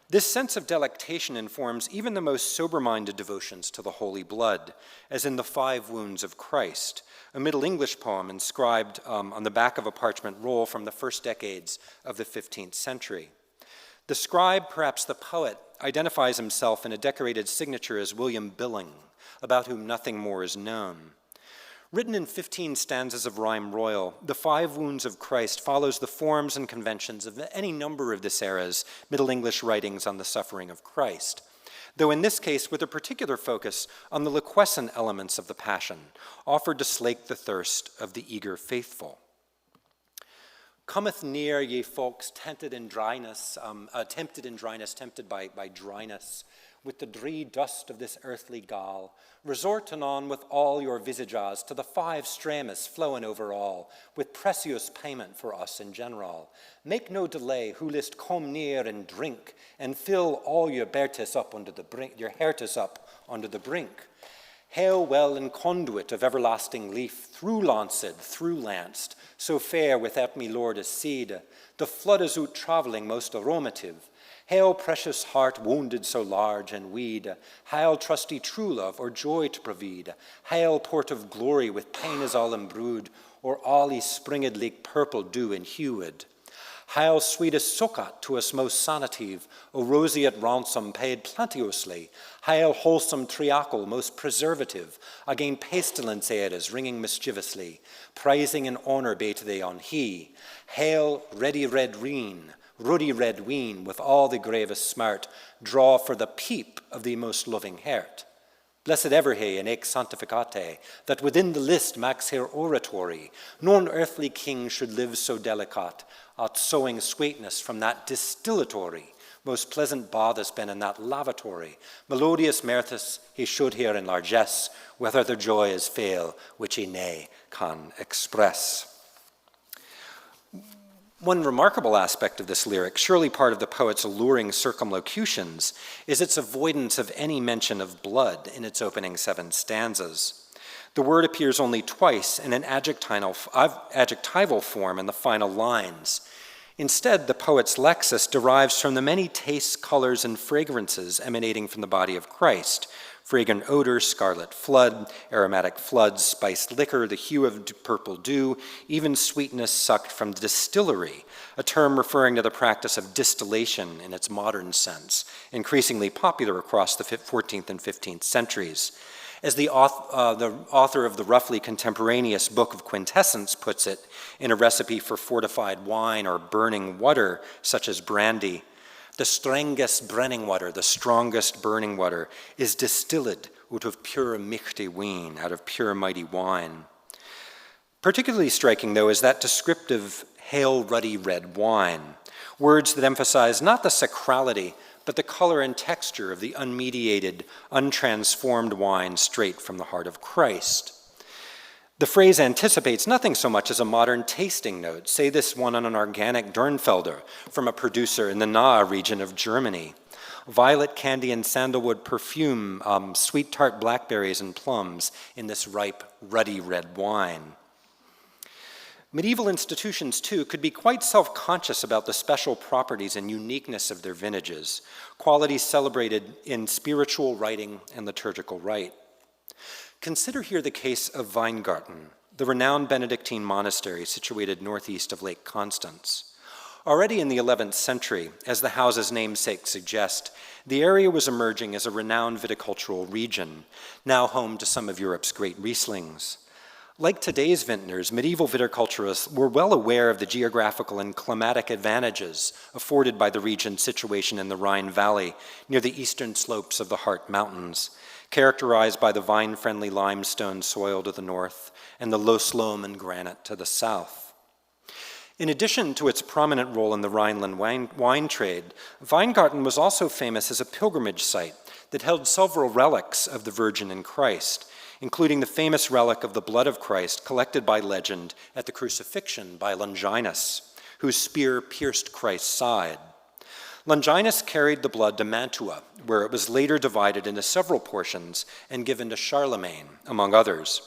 This sense of delectation informs even the most sober-minded devotions to the Holy Blood, as in the 5 Wounds of Christ, a Middle English poem inscribed on the back of a parchment roll from the first decades of the 15th century. The scribe, perhaps the poet, identifies himself in a decorated signature as William Billing, about whom nothing more is known. Written in 15 stanzas of rhyme royal, the 5 Wounds of Christ follows the forms and conventions of any number of this era's Middle English writings on the suffering of Christ, though in this case with a particular focus on the liquescent elements of the Passion, offered to slake the thirst of the eager faithful. Cometh near, ye folks, tempted by dryness, with the dree dust of this earthly gall, resort anon with all your visages to the 5 stramus flowing over all, with precious payment for us in general. Make no delay, who list come near and drink, and fill all your bertis up under the brink, your hertis up under the brink. Hail well in conduit of everlasting leaf, through lanced, through lanced, so fair without me lord a seed, the flood is out travelling most aromative. Hail precious heart wounded so large and weed, hail trusty true love or joy to provide, hail port of glory with pain is all imbrued, or all y springed like purple dew in hued. Hail sweetest succat to us most sanative, O roseate ransom paid plenteously. Hail wholesome triacle most preservative, again pestilence eras ringing mischievously. Prizing and honour be to thee on he. Hail ready red ween, ruddy red ween, with all the gravest smart, draw for the peep of the most loving heart. Blessed ever he in ex sanctificate, that within the list max her oratory, none earthly king should live so delicate, out sowing sweetness from that distillatory, most pleasant bath has been in that lavatory, melodious mirthus he should hear in largesse, whether the joy is fail, which he nay can express. One remarkable aspect of this lyric, surely part of the poet's alluring circumlocutions, is its avoidance of any mention of blood in its opening 7 stanzas. The word appears only twice in an adjectival form in the final lines. Instead, the poet's lexis derives from the many tastes, colors, and fragrances emanating from the body of Christ. Fragrant odor, scarlet flood, aromatic floods, spiced liquor, the hue of purple dew, even sweetness sucked from the distillery, a term referring to the practice of distillation in its modern sense, increasingly popular across the 14th and 15th centuries. As the author of the roughly contemporaneous Book of Quintessence puts it, in a recipe for fortified wine or burning water, such as brandy, the strongest burning water, the strongest burning water, is distilled out of pure michty wine, out of pure mighty wine. Particularly striking, though, is that descriptive hail ruddy red wine, words that emphasize not the sacrality, but the color and texture of the unmediated, untransformed wine straight from the heart of Christ. The phrase anticipates nothing so much as a modern tasting note. Say this one on an organic Dornfelder from a producer in the Nahe region of Germany. Violet candy and sandalwood perfume, sweet tart blackberries and plums in this ripe, ruddy red wine. Medieval institutions, too, could be quite self-conscious about the special properties and uniqueness of their vintages, qualities celebrated in spiritual writing and liturgical rite. Consider here the case of Weingarten, the renowned Benedictine monastery situated northeast of Lake Constance. Already in the 11th century, as the house's namesake suggests, the area was emerging as a renowned viticultural region, now home to some of Europe's great Rieslings. Like today's vintners, medieval viticulturists were well aware of the geographical and climatic advantages afforded by the region's situation in the Rhine Valley near the eastern slopes of the Hart Mountains, characterized by the vine-friendly limestone soil to the north and the Loess loam and granite to the south. In addition to its prominent role in the Rhineland wine trade, Weingarten was also famous as a pilgrimage site that held several relics of the Virgin and Christ, including the famous relic of the blood of Christ collected by legend at the crucifixion by Longinus, whose spear pierced Christ's side. Longinus carried the blood to Mantua, where it was later divided into several portions and given to Charlemagne, among others.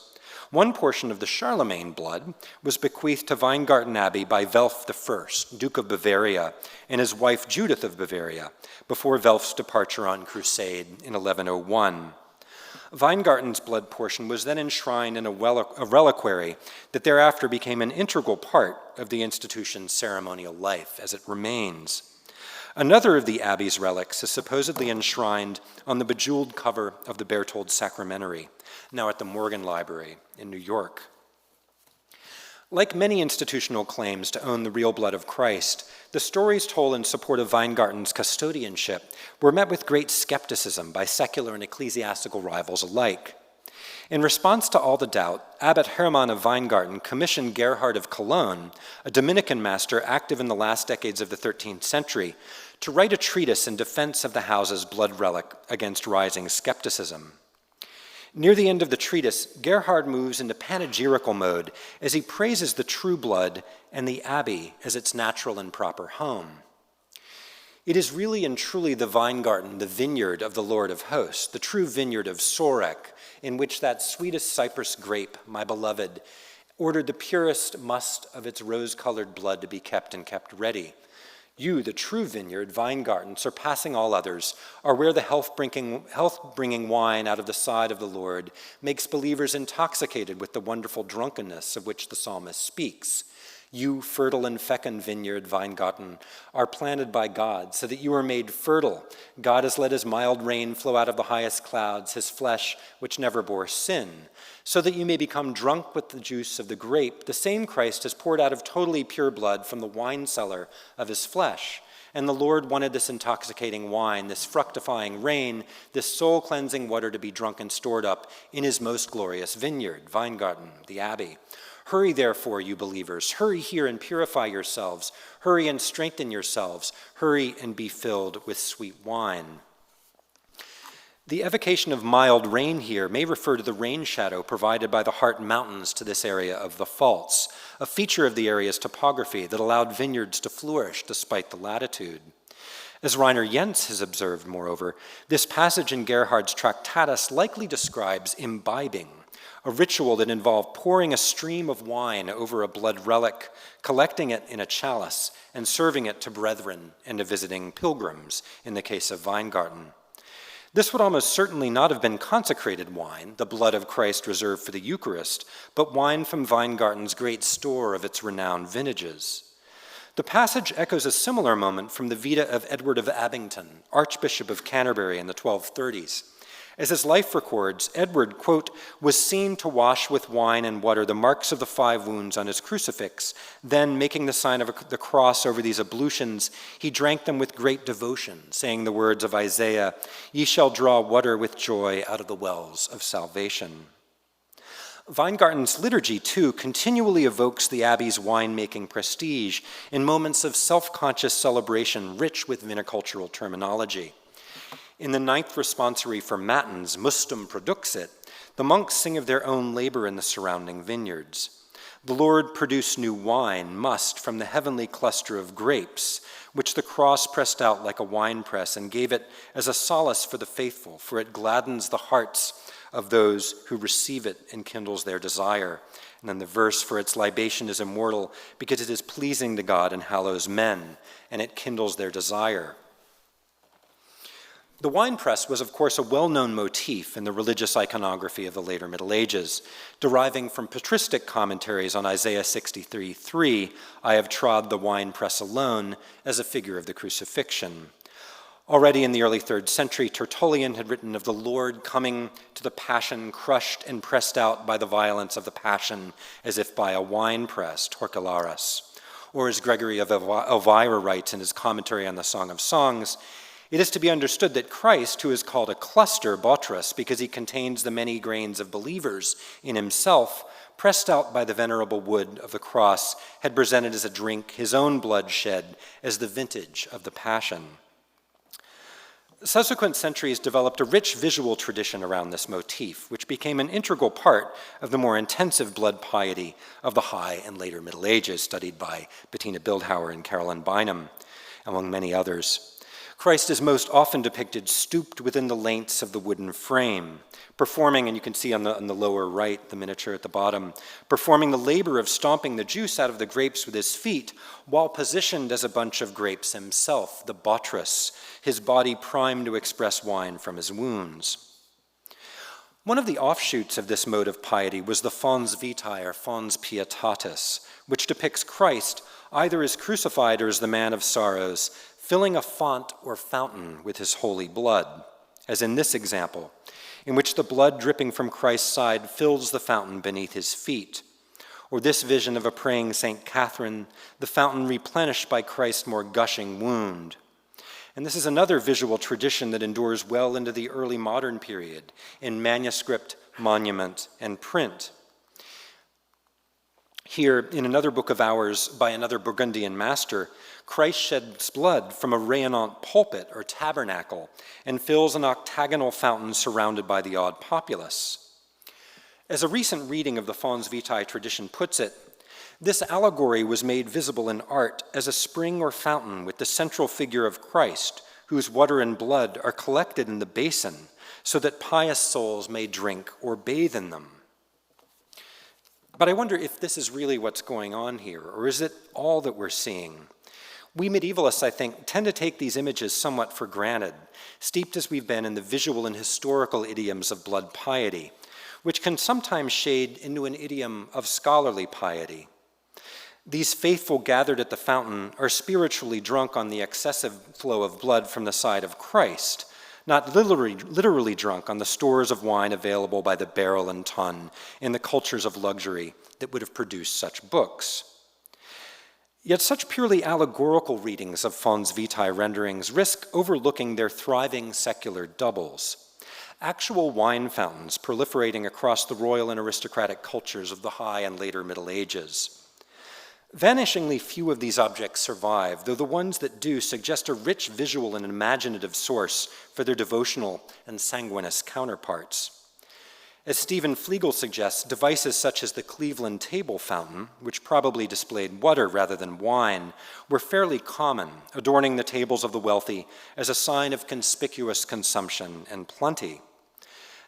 One portion of the Charlemagne blood was bequeathed to Weingarten Abbey by Welf I, Duke of Bavaria, and his wife Judith of Bavaria, before Welf's departure on crusade in 1101. Weingarten's blood portion was then enshrined in a reliquary that thereafter became an integral part of the institution's ceremonial life, as it remains. Another of the abbey's relics is supposedly enshrined on the bejeweled cover of the Berthold Sacramentary, now at the Morgan Library in New York. Like many institutional claims to own the real blood of Christ, the stories told in support of Weingarten's custodianship were met with great skepticism by secular and ecclesiastical rivals alike. In response to all the doubt, Abbot Hermann of Weingarten commissioned Gerhard of Cologne, a Dominican master active in the last decades of the 13th century, to write a treatise in defense of the house's blood relic against rising skepticism. Near the end of the treatise, Gerhard moves into panegyrical mode as he praises the true blood and the abbey as its natural and proper home. It is really and truly the Weingarten, the vineyard of the Lord of hosts, the true vineyard of Sorek, in which that sweetest cypress grape, my beloved, ordered the purest must of its rose-colored blood to be kept and kept ready. You, the true vineyard, Weingarten, surpassing all others, are where the health-bringing wine out of the side of the Lord makes believers intoxicated with the wonderful drunkenness of which the psalmist speaks. You, fertile and fecund vineyard, Weingarten, are planted by God so that you are made fertile. God has let his mild rain flow out of the highest clouds, his flesh, which never bore sin, so that you may become drunk with the juice of the grape. The same Christ has poured out of totally pure blood from the wine cellar of his flesh. And the Lord wanted this intoxicating wine, this fructifying rain, this soul-cleansing water to be drunk and stored up in his most glorious vineyard, Weingarten, the Abbey. Hurry, therefore, you believers. Hurry here and purify yourselves. Hurry and strengthen yourselves. Hurry and be filled with sweet wine. The evocation of mild rain here may refer to the rain shadow provided by the Hart Mountains to this area of the Pfalz, a feature of the area's topography that allowed vineyards to flourish despite the latitude. As Rainer Jentz has observed, moreover, this passage in Gerhard's Tractatus likely describes imbibing, a ritual that involved pouring a stream of wine over a blood relic, collecting it in a chalice, and serving it to brethren and to visiting pilgrims, in the case of Weingarten. This would almost certainly not have been consecrated wine, the blood of Christ reserved for the Eucharist, but wine from Weingarten's great store of its renowned vintages. The passage echoes a similar moment from the Vita of Edward of Abington, Archbishop of Canterbury in the 1230s. As his life records, Edward, quote, was seen to wash with wine and water the marks of the 5 wounds on his crucifix. Then, making the sign of the cross over these ablutions, he drank them with great devotion, saying the words of Isaiah, "Ye shall draw water with joy out of the wells of salvation." Weingarten's liturgy, too, continually evokes the Abbey's winemaking prestige in moments of self-conscious celebration rich with vinicultural terminology. In the 9th responsory for Matins, Mustum Produxit, The monks sing of their own labor in the surrounding vineyards. The Lord produced new wine, must, from the heavenly cluster of grapes, which the cross pressed out like a winepress and gave it as a solace for the faithful, for it gladdens the hearts of those who receive it and kindles their desire. And then the verse, for its libation is immortal, because it is pleasing to God and hallows men, and it kindles their desire. The winepress was, of course, a well-known motif in the religious iconography of the later Middle Ages, deriving from patristic commentaries on Isaiah 63:3, I have trod the winepress alone, as a figure of the crucifixion. Already in the early 3rd century, Tertullian had written of the Lord coming to the passion, crushed and pressed out by the violence of the passion, as if by a winepress, torcellaris. Or as Gregory of Elvira writes in his commentary on the Song of Songs, it is to be understood that Christ, who is called a cluster, botris, because he contains the many grains of believers in himself, pressed out by the venerable wood of the cross, had presented as a drink his own blood shed as the vintage of the Passion. Subsequent centuries developed a rich visual tradition around this motif, which became an integral part of the more intensive blood piety of the High and later Middle Ages, studied by Bettina Bildhauer and Carolyn Bynum, among many others. Christ is most often depicted stooped within the lengths of the wooden frame, performing, and you can see on the lower right, the miniature at the bottom, performing the labor of stomping the juice out of the grapes with his feet, while positioned as a bunch of grapes himself, the botris, his body primed to express wine from his wounds. One of the offshoots of this mode of piety was the Fons Vitae, or Fons Pietatis, which depicts Christ either as crucified or as the man of sorrows, filling a font or fountain with his holy blood, as in this example, in which the blood dripping from Christ's side fills the fountain beneath his feet. Or this vision of a praying St. Catherine, the fountain replenished by Christ's more gushing wound. And this is another visual tradition that endures well into the early modern period in manuscript, monument, and print. Here, in another book of hours by another Burgundian master, Christ sheds blood from a rayonnant pulpit or tabernacle and fills an octagonal fountain surrounded by the awed populace. As a recent reading of the Fons Vitae tradition puts it, this allegory was made visible in art as a spring or fountain with the central figure of Christ, whose water and blood are collected in the basin so that pious souls may drink or bathe in them. But I wonder if this is really what's going on here, or is it all that we're seeing? We medievalists, I think, tend to take these images somewhat for granted, steeped as we've been in the visual and historical idioms of blood piety, which can sometimes shade into an idiom of scholarly piety. These faithful gathered at the fountain are spiritually drunk on the excessive flow of blood from the side of Christ, not literally drunk on the stores of wine available by the barrel and tun in the cultures of luxury that would have produced such books. Yet such purely allegorical readings of Fons Vitae renderings risk overlooking their thriving secular doubles, actual wine fountains proliferating across the royal and aristocratic cultures of the High and later Middle Ages. Vanishingly few of these objects survive, though the ones that do suggest a rich visual and imaginative source for their devotional and sanguineous counterparts. As Stephen Flegel suggests, devices such as the Cleveland table fountain, which probably displayed water rather than wine, were fairly common, adorning the tables of the wealthy as a sign of conspicuous consumption and plenty.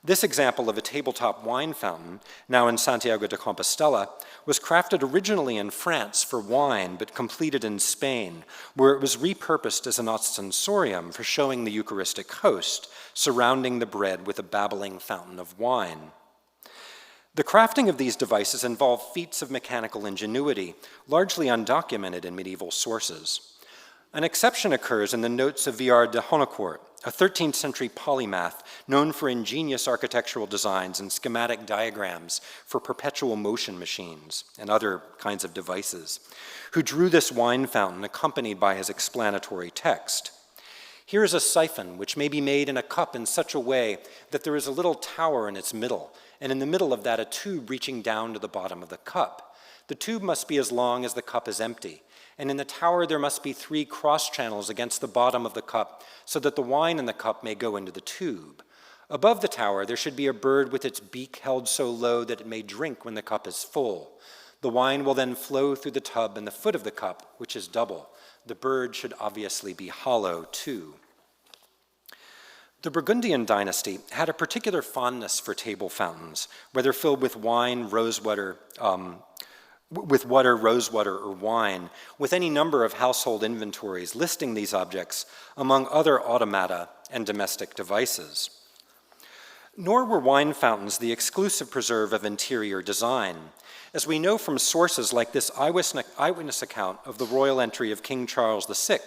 This example of a tabletop wine fountain, now in Santiago de Compostela, was crafted originally in France for wine, but completed in Spain, where it was repurposed as an ostensorium for showing the Eucharistic host, surrounding the bread with a babbling fountain of wine. The crafting of these devices involved feats of mechanical ingenuity, largely undocumented in medieval sources. An exception occurs in the notes of Villard de Honnecourt, a 13th century polymath known for ingenious architectural designs and schematic diagrams for perpetual motion machines and other kinds of devices, who drew this wine fountain accompanied by his explanatory text. Here is a siphon which may be made in a cup in such a way that there is a little tower in its middle, and in the middle of that a tube reaching down to the bottom of the cup. The tube must be as long as the cup is empty, and in the tower there must be 3 cross channels against the bottom of the cup so that the wine in the cup may go into the tube. Above the tower, there should be a bird with its beak held so low that it may drink when the cup is full. The wine will then flow through the tub and the foot of the cup, which is double. The bird should obviously be hollow, too. The Burgundian dynasty had a particular fondness for table fountains, whether filled with wine, rosewater, rosewater, or wine, with any number of household inventories listing these objects among other automata and domestic devices. Nor were wine fountains the exclusive preserve of interior design, as we know from sources like this eyewitness account of the royal entry of King Charles VI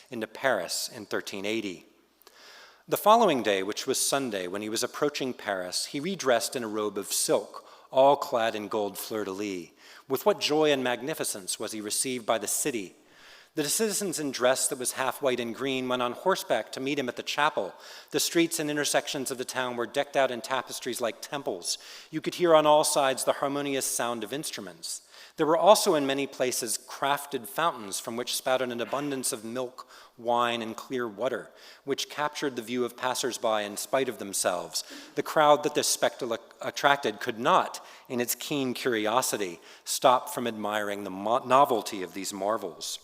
into Paris in 1380. The following day, which was Sunday, when he was approaching Paris, he redressed in a robe of silk, all clad in gold fleur-de-lis. With what joy and magnificence was he received by the city! The citizens in dress that was half white and green went on horseback to meet him at the chapel. The streets and intersections of the town were decked out in tapestries like temples. You could hear on all sides the harmonious sound of instruments. There were also in many places crafted fountains from which spouted an abundance of milk, wine, and clear water, which captured the view of passers-by in spite of themselves. The crowd that this spectacle attracted could not, in its keen curiosity, stop from admiring the novelty of these marvels.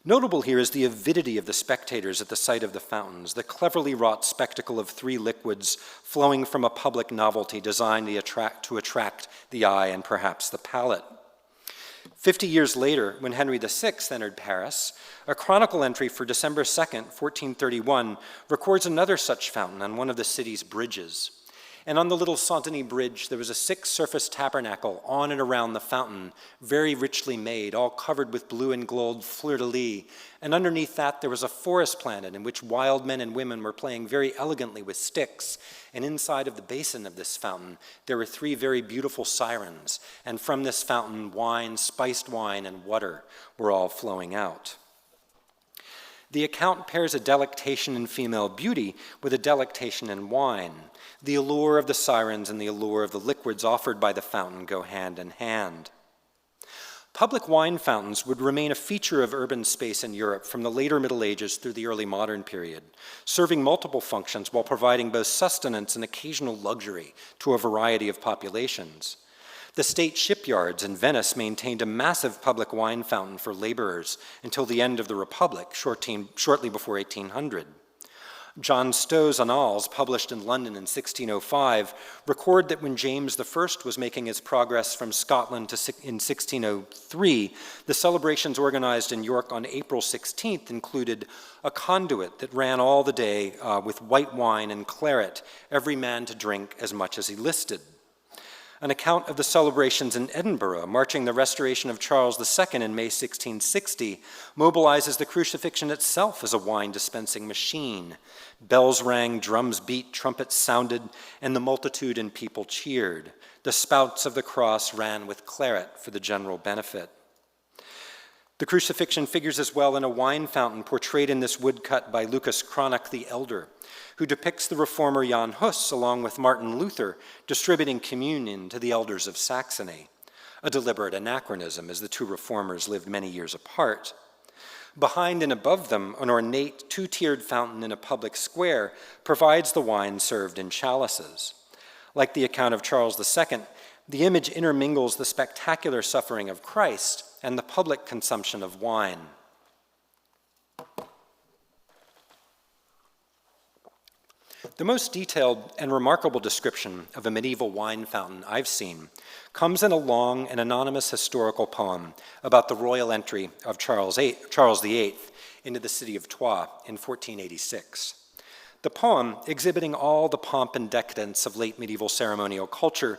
Notable here is the avidity of the spectators at the sight of the fountains, the cleverly wrought spectacle of three liquids flowing from a public novelty designed to attract the eye and perhaps the palate. 50 years later, when Henry VI entered Paris, a chronicle entry for December 2nd, 1431, records another such fountain on one of the city's bridges. And on the little Saint-Denis bridge, there was a six-surface tabernacle on and around the fountain, very richly made, all covered with blue and gold fleur-de-lis. And underneath that, there was a forest planted in which wild men and women were playing very elegantly with sticks. And inside of the basin of this fountain, there were three very beautiful sirens. And from this fountain, wine, spiced wine, and water were all flowing out. The account pairs a delectation in female beauty with a delectation in wine. The allure of the sirens and the allure of the liquids offered by the fountain go hand in hand. Public wine fountains would remain a feature of urban space in Europe from the later Middle Ages through the early modern period, serving multiple functions while providing both sustenance and occasional luxury to a variety of populations. The state shipyards in Venice maintained a massive public wine fountain for laborers until the end of the Republic, shortly before 1800. John Stow's Annals, published in London in 1605, record that when James I was making his progress from Scotland in 1603, the celebrations organized in York on April 16th included a conduit that ran all the day with white wine and claret, every man to drink as much as he listed. An account of the celebrations in Edinburgh, marking the restoration of Charles II in May 1660, mobilizes the crucifixion itself as a wine-dispensing machine. Bells rang, drums beat, trumpets sounded, and the multitude and people cheered. The spouts of the cross ran with claret for the general benefit. The crucifixion figures as well in a wine fountain portrayed in this woodcut by Lucas Cranach the Elder, who depicts the reformer Jan Hus, along with Martin Luther, distributing communion to the elders of Saxony, a deliberate anachronism as the two reformers lived many years apart. Behind and above them, an ornate two-tiered fountain in a public square provides the wine served in chalices. Like the account of Charles II, the image intermingles the spectacular suffering of Christ and the public consumption of wine. The most detailed and remarkable description of a medieval wine fountain I've seen comes in a long and anonymous historical poem about the royal entry of Charles VIII into the city of Troyes in 1486. The poem, exhibiting all the pomp and decadence of late medieval ceremonial culture,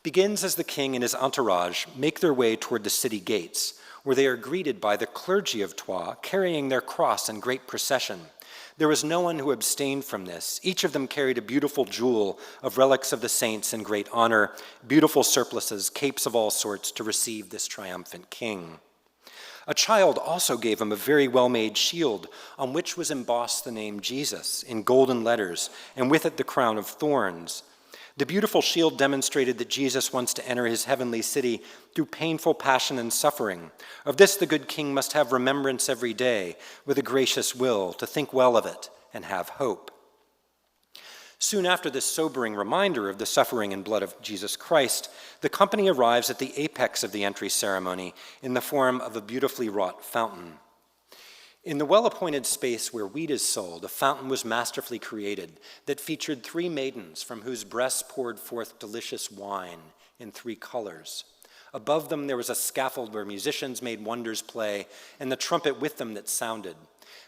begins as the king and his entourage make their way toward the city gates, where they are greeted by the clergy of Troyes carrying their cross in great procession. There was no one who abstained from this. Each of them carried a beautiful jewel of relics of the saints in great honor, beautiful surplices, capes of all sorts to receive this triumphant king. A child also gave him a very well-made shield on which was embossed the name Jesus in golden letters, and with it the crown of thorns. The beautiful shield demonstrated that Jesus wants to enter his heavenly city through painful passion and suffering. Of this the good king must have remembrance every day, with a gracious will, to think well of it and have hope. Soon after this sobering reminder of the suffering and blood of Jesus Christ, the company arrives at the apex of the entry ceremony in the form of a beautifully wrought fountain. In the well-appointed space where wheat is sold, a fountain was masterfully created that featured 3 maidens from whose breasts poured forth delicious wine in 3 colors. Above them there was a scaffold where musicians made wonders play, and the trumpet with them that sounded.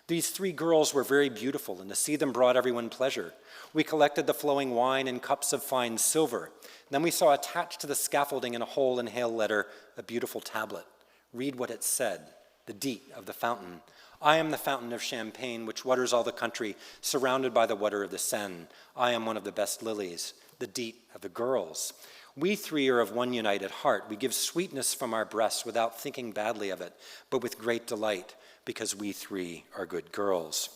These 3 girls were very beautiful, and to see them brought everyone pleasure. We collected the flowing wine in cups of fine silver. Then we saw attached to the scaffolding in a hole in hail letter a beautiful tablet. Read what it said, the deet of the fountain. I am the fountain of Champagne, which waters all the country, surrounded by the water of the Seine. I am one of the best lilies, the deet of the girls. We 3 are of one united heart. We give sweetness from our breasts without thinking badly of it, but with great delight, because we 3 are good girls.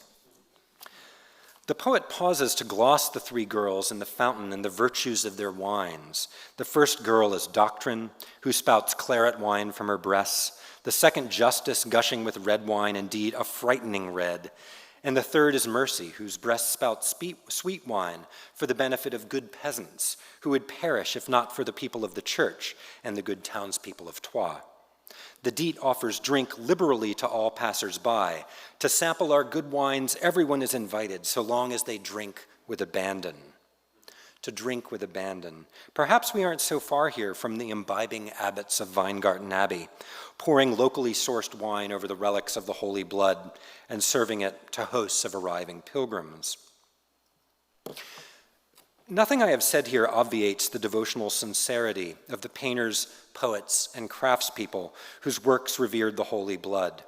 The poet pauses to gloss the 3 girls in the fountain and the virtues of their wines. The first girl is Doctrine, who spouts claret wine from her breasts. The second, Justice, gushing with red wine, indeed a frightening red. And the third is Mercy, whose breast spouts sweet wine for the benefit of good peasants, who would perish if not for the people of the church and the good townspeople of Troyes. The deet offers drink liberally to all passers-by. To sample our good wines, everyone is invited, so long as they drink with abandon. To drink with abandon. Perhaps we aren't so far here from the imbibing abbots of Weingarten Abbey, pouring locally sourced wine over the relics of the Holy Blood and serving it to hosts of arriving pilgrims. Nothing I have said here obviates the devotional sincerity of the painters, poets, and craftspeople whose works revered the Holy Blood.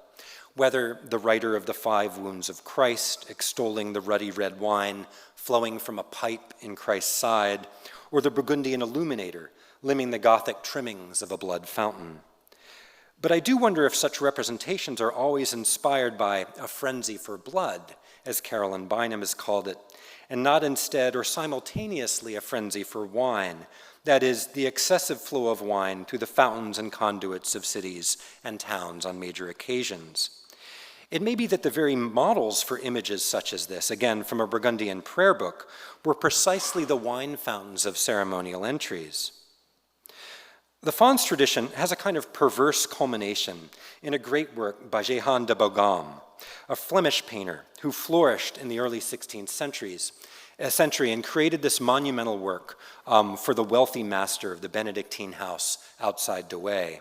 Whether the writer of the 5 wounds of Christ, extolling the ruddy red wine flowing from a pipe in Christ's side, or the Burgundian illuminator limning the Gothic trimmings of a blood fountain. But I do wonder if such representations are always inspired by a frenzy for blood, as Carolyn Bynum has called it, and not instead or simultaneously a frenzy for wine, that is, the excessive flow of wine through the fountains and conduits of cities and towns on major occasions. It may be that the very models for images such as this, again from a Burgundian prayer book, were precisely the wine fountains of ceremonial entries. The Fons tradition has a kind of perverse culmination in a great work by Jehan de Bogam, a Flemish painter who flourished in the early 16th century and created this monumental work for the wealthy master of the Benedictine house outside Douai.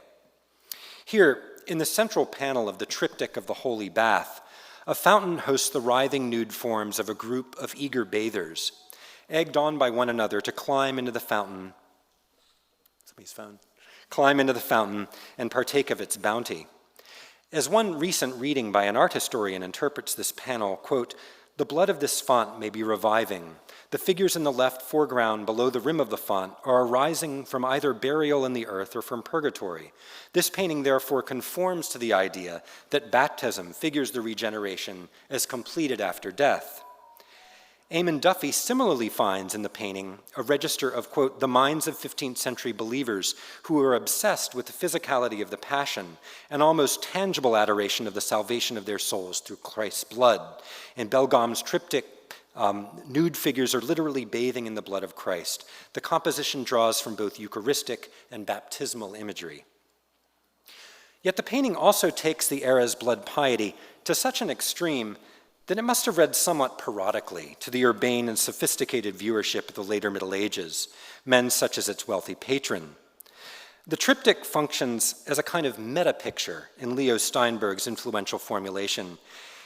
Here, in the central panel of the triptych of the Holy Bath, a fountain hosts the writhing nude forms of a group of eager bathers, egged on by one another to climb into the fountain. Somebody's phone. Climb into the fountain and partake of its bounty. As one recent reading by an art historian interprets this panel, quote, "The blood of this font may be reviving. The figures in the left foreground below the rim of the font are arising from either burial in the earth or from purgatory. This painting therefore conforms to the idea that baptism figures the regeneration as completed after death." Eamon Duffy similarly finds in the painting a register of, quote, "the minds of 15th century believers who were obsessed with the physicality of the passion and almost tangible adoration of the salvation of their souls through Christ's blood. In Belgam's triptych, nude figures are literally bathing in the blood of Christ. The composition draws from both Eucharistic and baptismal imagery." Yet the painting also takes the era's blood piety to such an extreme that it must have read somewhat parodically to the urbane and sophisticated viewership of the later Middle Ages, men such as its wealthy patron. The triptych functions as a kind of meta-picture in Leo Steinberg's influential formulation.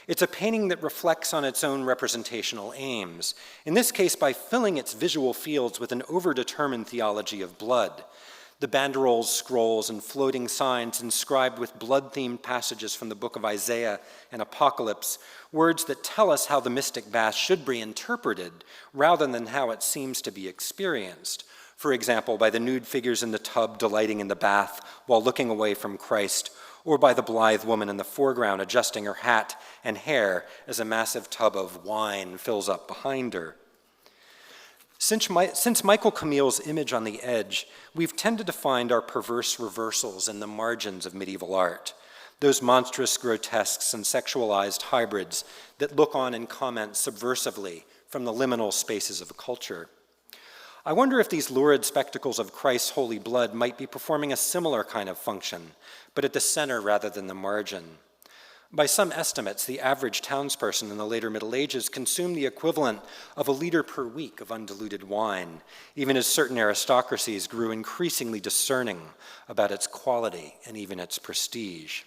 It's a painting that reflects on its own representational aims, in this case by filling its visual fields with an overdetermined theology of blood. The banderols, scrolls, and floating signs inscribed with blood-themed passages from the book of Isaiah and Apocalypse, words that tell us how the mystic bath should be interpreted rather than how it seems to be experienced. For example, by the nude figures in the tub delighting in the bath while looking away from Christ, or by the blithe woman in the foreground adjusting her hat and hair as a massive tub of wine fills up behind her. Since Michael Camille's Image on the Edge, we've tended to find our perverse reversals in the margins of medieval art, those monstrous grotesques and sexualized hybrids that look on and comment subversively, from the liminal spaces of culture. I wonder if these lurid spectacles of Christ's holy blood might be performing a similar kind of function, but at the center rather than the margin. By some estimates, the average townsperson in the later Middle Ages consumed the equivalent of a liter per week of undiluted wine, even as certain aristocracies grew increasingly discerning about its quality and even its prestige.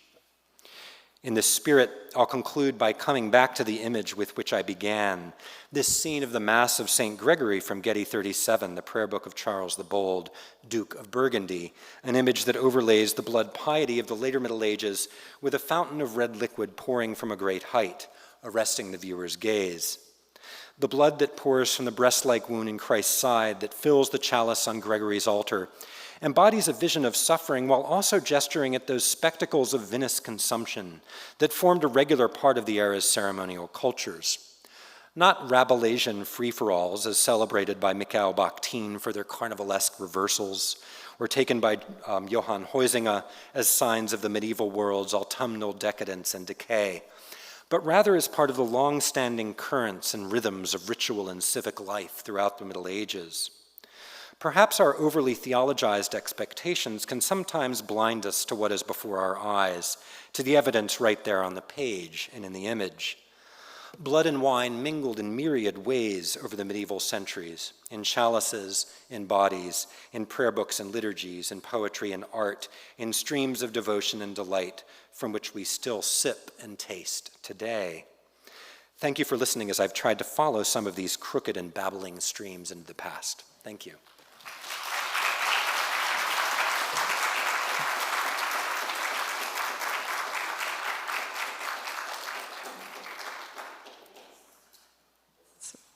In this spirit, I'll conclude by coming back to the image with which I began, this scene of the Mass of St. Gregory from Getty 37, the prayer book of Charles the Bold, Duke of Burgundy, an image that overlays the blood piety of the later Middle Ages with a fountain of red liquid pouring from a great height, arresting the viewer's gaze. The blood that pours from the breast-like wound in Christ's side that fills the chalice on Gregory's altar embodies a vision of suffering while also gesturing at those spectacles of vinous consumption that formed a regular part of the era's ceremonial cultures. Not Rabelaisian free-for-alls as celebrated by Mikhail Bakhtin for their carnivalesque reversals, or taken by Johann Huizinga as signs of the medieval world's autumnal decadence and decay, but rather as part of the long-standing currents and rhythms of ritual and civic life throughout the Middle Ages. Perhaps our overly theologized expectations can sometimes blind us to what is before our eyes, to the evidence right there on the page and in the image. Blood and wine mingled in myriad ways over the medieval centuries, in chalices, in bodies, in prayer books and liturgies, in poetry and art, in streams of devotion and delight from which we still sip and taste today. Thank you for listening as I've tried to follow some of these crooked and babbling streams into the past. Thank you.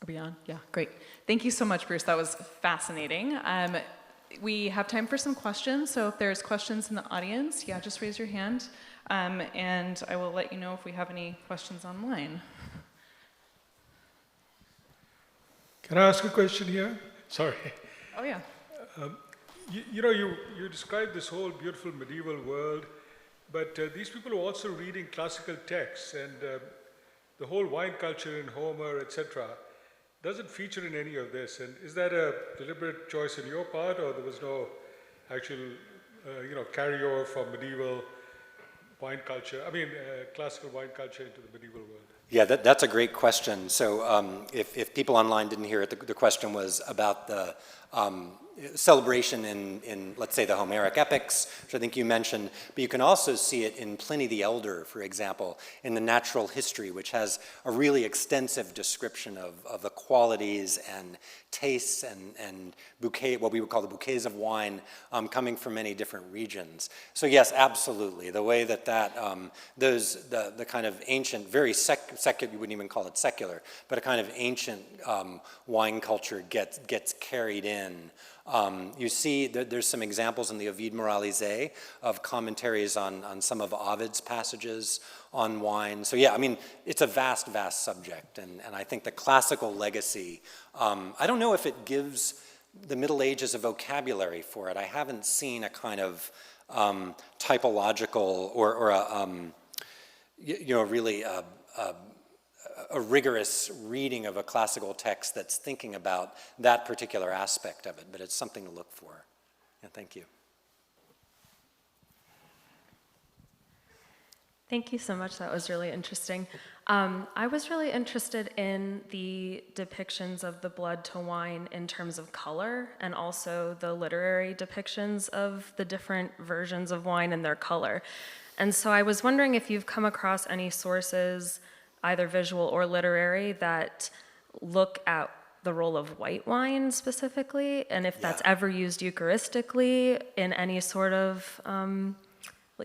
Are we on? Yeah, great. Thank you so much, Bruce. That was fascinating. We have time for some questions, so if there's questions in the audience, yeah, just raise your hand, and I will let you know if we have any questions online. Can I ask a question here? Sorry. Oh, yeah. You described this whole beautiful medieval world, but these people are also reading classical texts, and the whole wine culture in Homer, etc., doesn't feature in any of this. And is that a deliberate choice on your part, or there was no actual, carryover from medieval wine culture, classical wine culture into the medieval world? Yeah, that's a great question. So if people online didn't hear it, the question was about the celebration in, let's say, the Homeric epics, which I think you mentioned, but you can also see it in Pliny the Elder, for example, in the Natural History, which has a really extensive description of the qualities and tastes and bouquet, what we would call the bouquets of wine, coming from many different regions. So yes, absolutely. The way that the kind of ancient, very secular, you wouldn't even call it secular, but a kind of ancient wine culture gets carried in. You see that there's some examples in the Ovid Moralizé of commentaries on some of Ovid's passages on wine. So yeah, it's a vast, vast subject. And I think the classical legacy, I don't know if it gives the Middle Ages a vocabulary for it. I haven't seen a kind of typological or a rigorous reading of a classical text that's thinking about that particular aspect of it, but it's something to look for. Yeah, thank you. Thank you so much. That was really interesting. I was really interested in the depictions of the blood to wine in terms of color, and also the literary depictions of the different versions of wine and their color. And so I was wondering if you've come across any sources, either visual or literary, that look at the role of white wine specifically, and if that's ever used Eucharistically in any sort of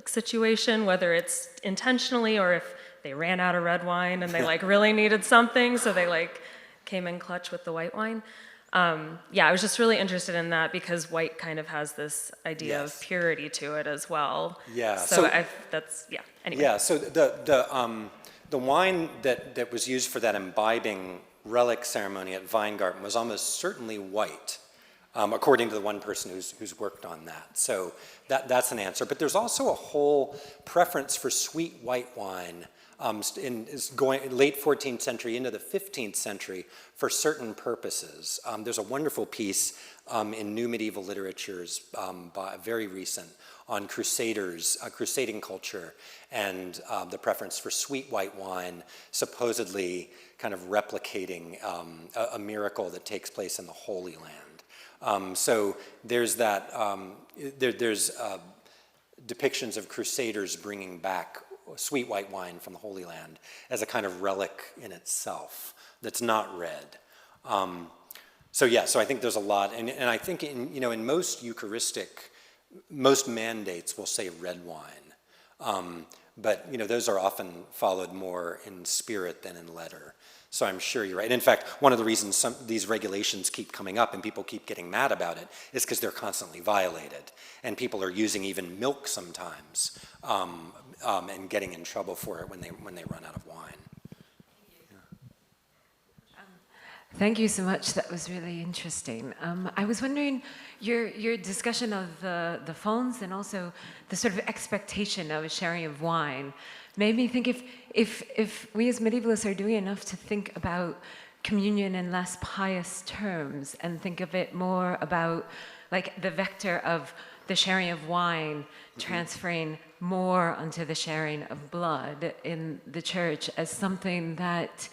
situation, whether it's intentionally or if they ran out of red wine and they really needed something, so they came in clutch with the white wine. I was just really interested in that because white kind of has this idea of purity to it as well. Yeah. So anyway. Yeah. So the wine that was used for that imbibing relic ceremony at Weingarten was almost certainly white. according to the one person who's worked on that. So that's an answer. But there's also a whole preference for sweet white wine is going late 14th century into the 15th century for certain purposes. There's a wonderful piece in New Medieval Literatures, very recent, on crusaders, crusading culture, and the preference for sweet white wine, supposedly kind of replicating a miracle that takes place in the Holy Land. So there's that, there's depictions of crusaders bringing back sweet white wine from the Holy Land as a kind of relic in itself that's not red. So I think there's a lot, and I think in most Eucharistic, most mandates will say red wine, but those are often followed more in spirit than in letter. So I'm sure you're right. And in fact, one of the reasons these regulations keep coming up and people keep getting mad about it is because they're constantly violated. And people are using even milk sometimes and getting in trouble for it when they run out of wine. Thank you so much. That was really interesting. I was wondering, your discussion of the phones and also the sort of expectation of a sharing of wine made me think if we as medievalists are doing enough to think about communion in less pious terms and think of it more about like the vector of the sharing of wine transferring more onto the sharing of blood in the church as something that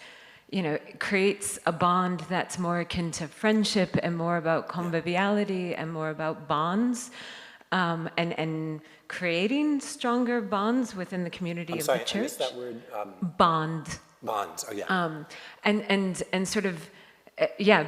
creates a bond that's more akin to friendship and more about conviviality and more about bonds, and creating stronger bonds within the community of the church. I missed that word. Bond. Bonds. Oh yeah. And sort of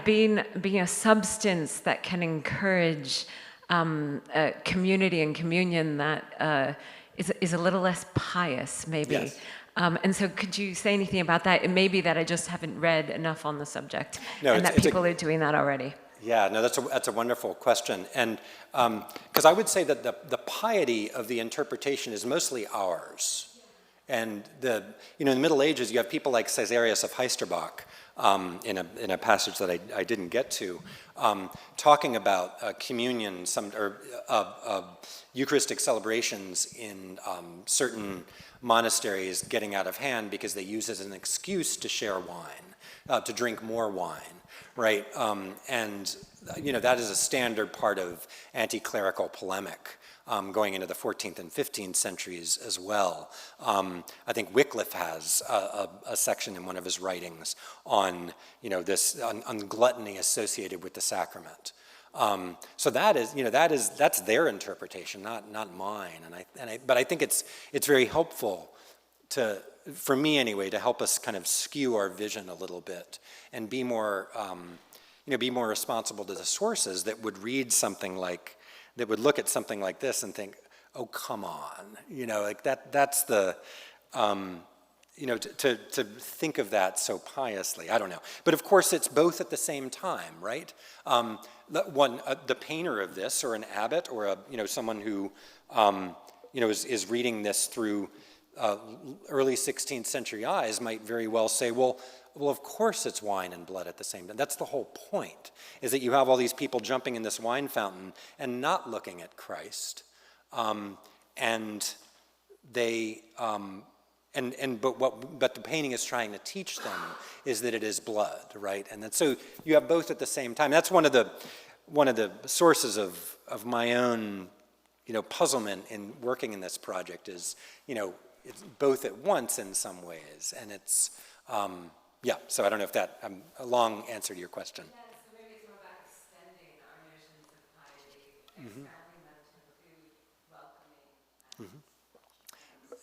being a substance that can encourage a community and communion that is a little less pious, maybe. Yes. And so could you say anything about that? It may be that I just haven't read enough on the subject, No, and that people are doing that already. Yeah, no, that's a wonderful question. And because I would say that the piety of the interpretation is mostly ours. And in the Middle Ages, you have people like Caesarius of Heisterbach, in a passage that I didn't get to, talking about communion, Eucharistic celebrations in certain monasteries getting out of hand because they use it as an excuse to share wine, to drink more wine, right? And that is a standard part of anti-clerical polemic. Going into the 14th and 15th centuries as well. I think Wycliffe has a section in one of his writings on, on gluttony associated with the sacrament. So that's their interpretation, not mine. But I think it's very helpful for me anyway, to help us kind of skew our vision a little bit and be more responsible to the sources that would read something like. That would look at something like this and think, "Oh, come on," like that. That's the, to think of that so piously. I don't know, but of course, it's both at the same time, right? The painter of this, or an abbot, or someone who, is reading this through early 16th century eyes, might very well say, well, of course it's wine and blood at the same time. That's the whole point, is that you have all these people jumping in this wine fountain and not looking at Christ. But the painting is trying to teach them is that it is blood, right? And so you have both at the same time. That's one of the sources of my own, puzzlement in working in this project is, it's both at once in some ways, and it's, so I don't know if that, a long answer to your question. Yeah, so maybe it's more about extending our notions of piety, expanding them to include welcoming.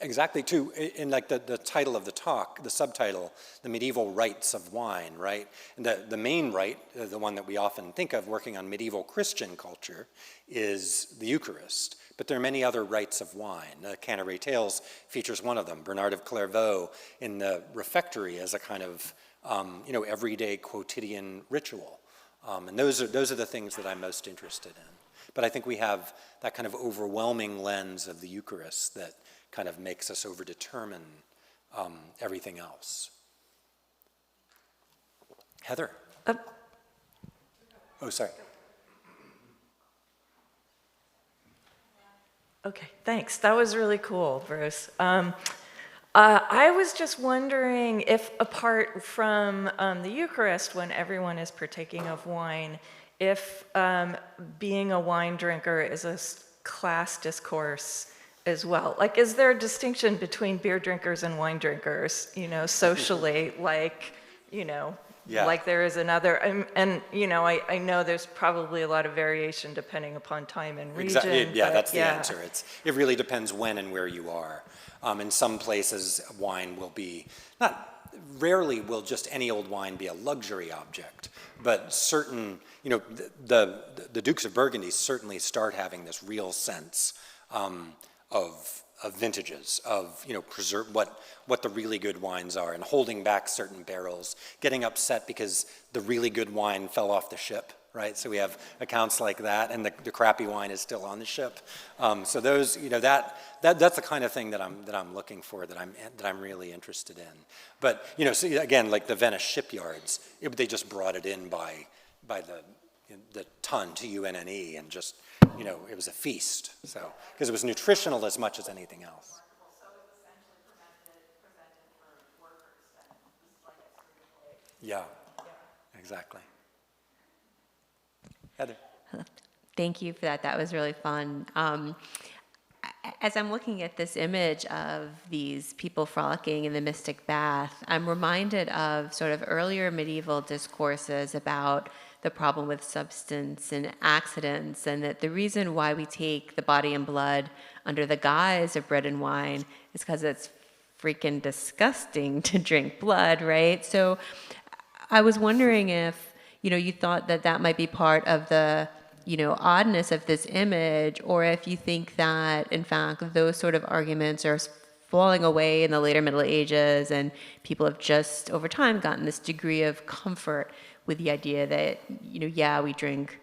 Exactly, too, in like the title of the talk, the subtitle, The Medieval Rites of Wine, right? And the main rite, the one that we often think of working on medieval Christian culture, is the Eucharist. But there are many other rites of wine. Canterbury Tales features one of them. Bernard of Clairvaux in the refectory as a kind of, everyday quotidian ritual. And those are the things that I'm most interested in. But I think we have that kind of overwhelming lens of the Eucharist that kind of makes us overdetermine everything else. Heather? Oh, sorry. Okay, thanks. That was really cool, Bruce. I was just wondering if, apart from the Eucharist, when everyone is partaking of wine, if being a wine drinker is a class discourse as well. Like, is there a distinction between beer drinkers and wine drinkers, you know, socially, like, you know, like there is another, and you know, I know there's probably a lot of variation depending upon time and region. Exactly. Yeah, but that's the answer. It really depends when and where you are. In some places, wine will be, rarely will just any old wine be a luxury object, but certain, you know, the Dukes of Burgundy certainly start having this real sense of vintages, of, you know, preserve what the really good wines are, and holding back certain barrels, getting upset because the really good wine fell off the ship, right? So we have accounts like that, and the crappy wine is still on the ship. So those, you know, that's the kind of thing that I'm looking for, that I'm really interested in. But, you know, so again, like the Venice shipyards, they just brought it in by the ton, TUNNE, and just, you know, it was a feast. So because it was nutritional as much as anything else. Yeah, exactly. Heather. Thank you for that. That was really fun. As I'm looking at this image of these people frolicking in the mystic bath, I'm reminded of sort of earlier medieval discourses about the problem with substance and accidents, and that the reason why we take the body and blood under the guise of bread and wine is because it's freaking disgusting to drink blood, right? So I was wondering if, you know, you thought that that might be part of the, you know, oddness of this image, or if you think that, in fact, those sort of arguments are falling away in the later Middle Ages, and people have just, over time, gotten this degree of comfort with the idea that, you know, yeah, we drink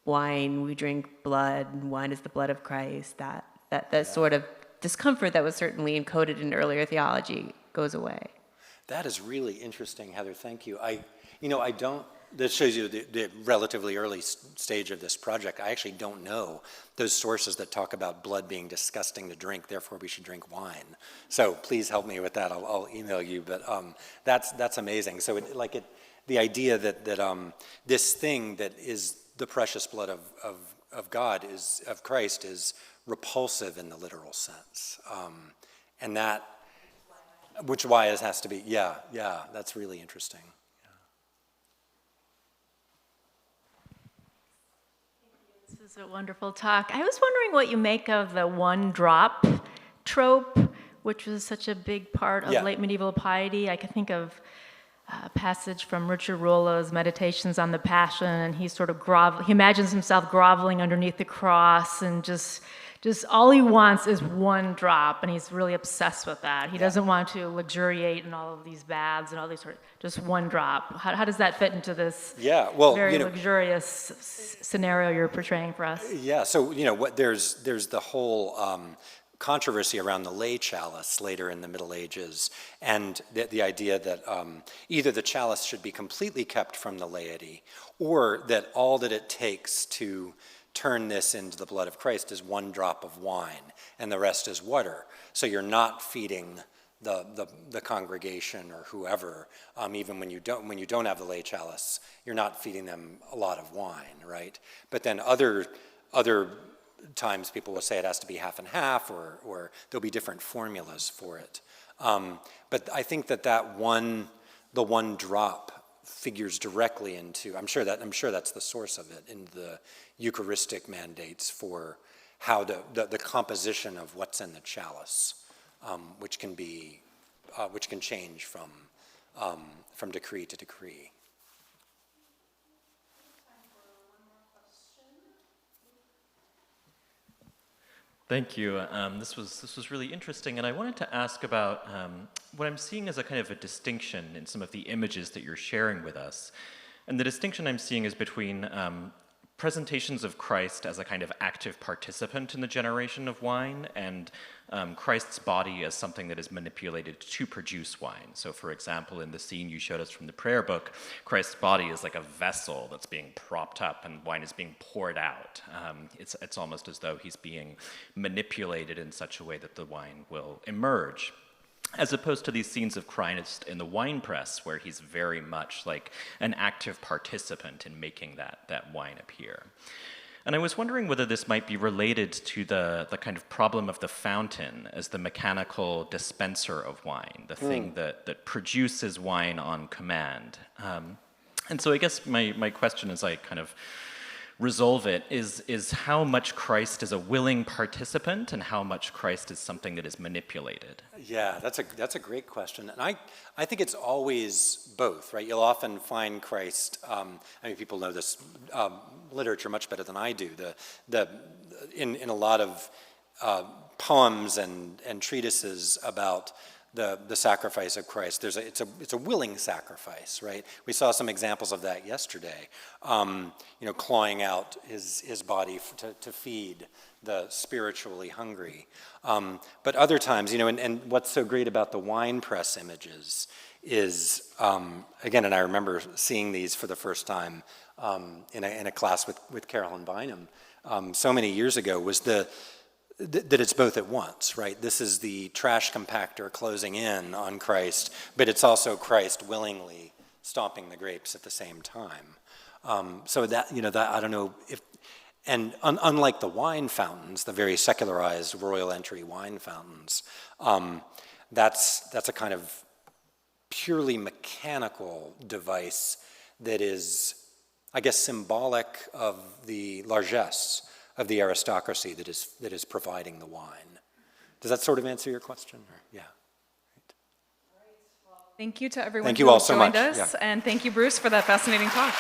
wine, we drink blood, and wine is the blood of Christ, that sort of discomfort that was certainly encoded in earlier theology goes away. That is really interesting, Heather. Thank you. That shows you the relatively early stage of this project. I actually don't know those sources that talk about blood being disgusting to drink, therefore we should drink wine. So please help me with that. I'll email you. But that's amazing. So the idea that this thing that is the precious blood of God, of Christ, is repulsive in the literal sense, and that, which why it has to be. Yeah, that's really interesting. This was a wonderful talk. I was wondering what you make of the one drop trope, which was such a big part of late medieval piety. I could think of a passage from Richard Rollo's Meditations on the Passion, and he sort of he imagines himself groveling underneath the cross, and just all he wants is one drop, and he's really obsessed with that. He doesn't want to luxuriate in all of these baths and all these just one drop. How does that fit into this very luxurious scenario you're portraying for us? Yeah, so, you know, there's the whole controversy around the lay chalice later in the Middle Ages, and the idea that either the chalice should be completely kept from the laity, or that all that it takes to turn this into the blood of Christ is one drop of wine, and the rest is water. So you're not feeding the congregation or whoever, even when you don't have the lay chalice, you're not feeding them a lot of wine, right? But then other times people will say it has to be half and half, or there'll be different formulas for it. But I think the one drop figures directly into, I'm sure that's the source of it, in the Eucharistic mandates for how the composition of what's in the chalice, which can change from decree to decree. Thank you. This was really interesting, and I wanted to ask about what I'm seeing as a kind of a distinction in some of the images that you're sharing with us. And the distinction I'm seeing is between presentations of Christ as a kind of active participant in the generation of wine, and Christ's body as something that is manipulated to produce wine. So for example, in the scene you showed us from the prayer book, Christ's body is like a vessel that's being propped up and wine is being poured out. It's almost as though he's being manipulated in such a way that the wine will emerge. As opposed to these scenes of Christ in the wine press, where he's very much like an active participant in making that wine appear. And I was wondering whether this might be related to the kind of problem of the fountain as the mechanical dispenser of wine, the thing that produces wine on command. And so I guess my question as I kind of resolve it is how much Christ is a willing participant and how much Christ is something that is manipulated. Yeah, that's a great question, and I think it's always both, right? You'll often find Christ. I mean, people know this literature much better than I do. In a lot of poems and treatises about the sacrifice of Christ, it's a willing sacrifice, right? We saw some examples of that yesterday. Clawing out his body to feed the spiritually hungry. But other times, and what's so great about the wine press images is, again, and I remember seeing these for the first time in a class with Carolyn Bynum so many years ago, was that it's both at once, right? This is the trash compactor closing in on Christ, but it's also Christ willingly stomping the grapes at the same time. So that I don't know if, and unlike the wine fountains, the very secularized royal entry wine fountains, that's a kind of purely mechanical device that is, I guess, symbolic of the largesse of the aristocracy that is providing the wine. Does that sort of answer your question? Yeah. Thank you to everyone Thank you who all so joined much. us, Yeah. and thank you, Bruce, for that fascinating talk.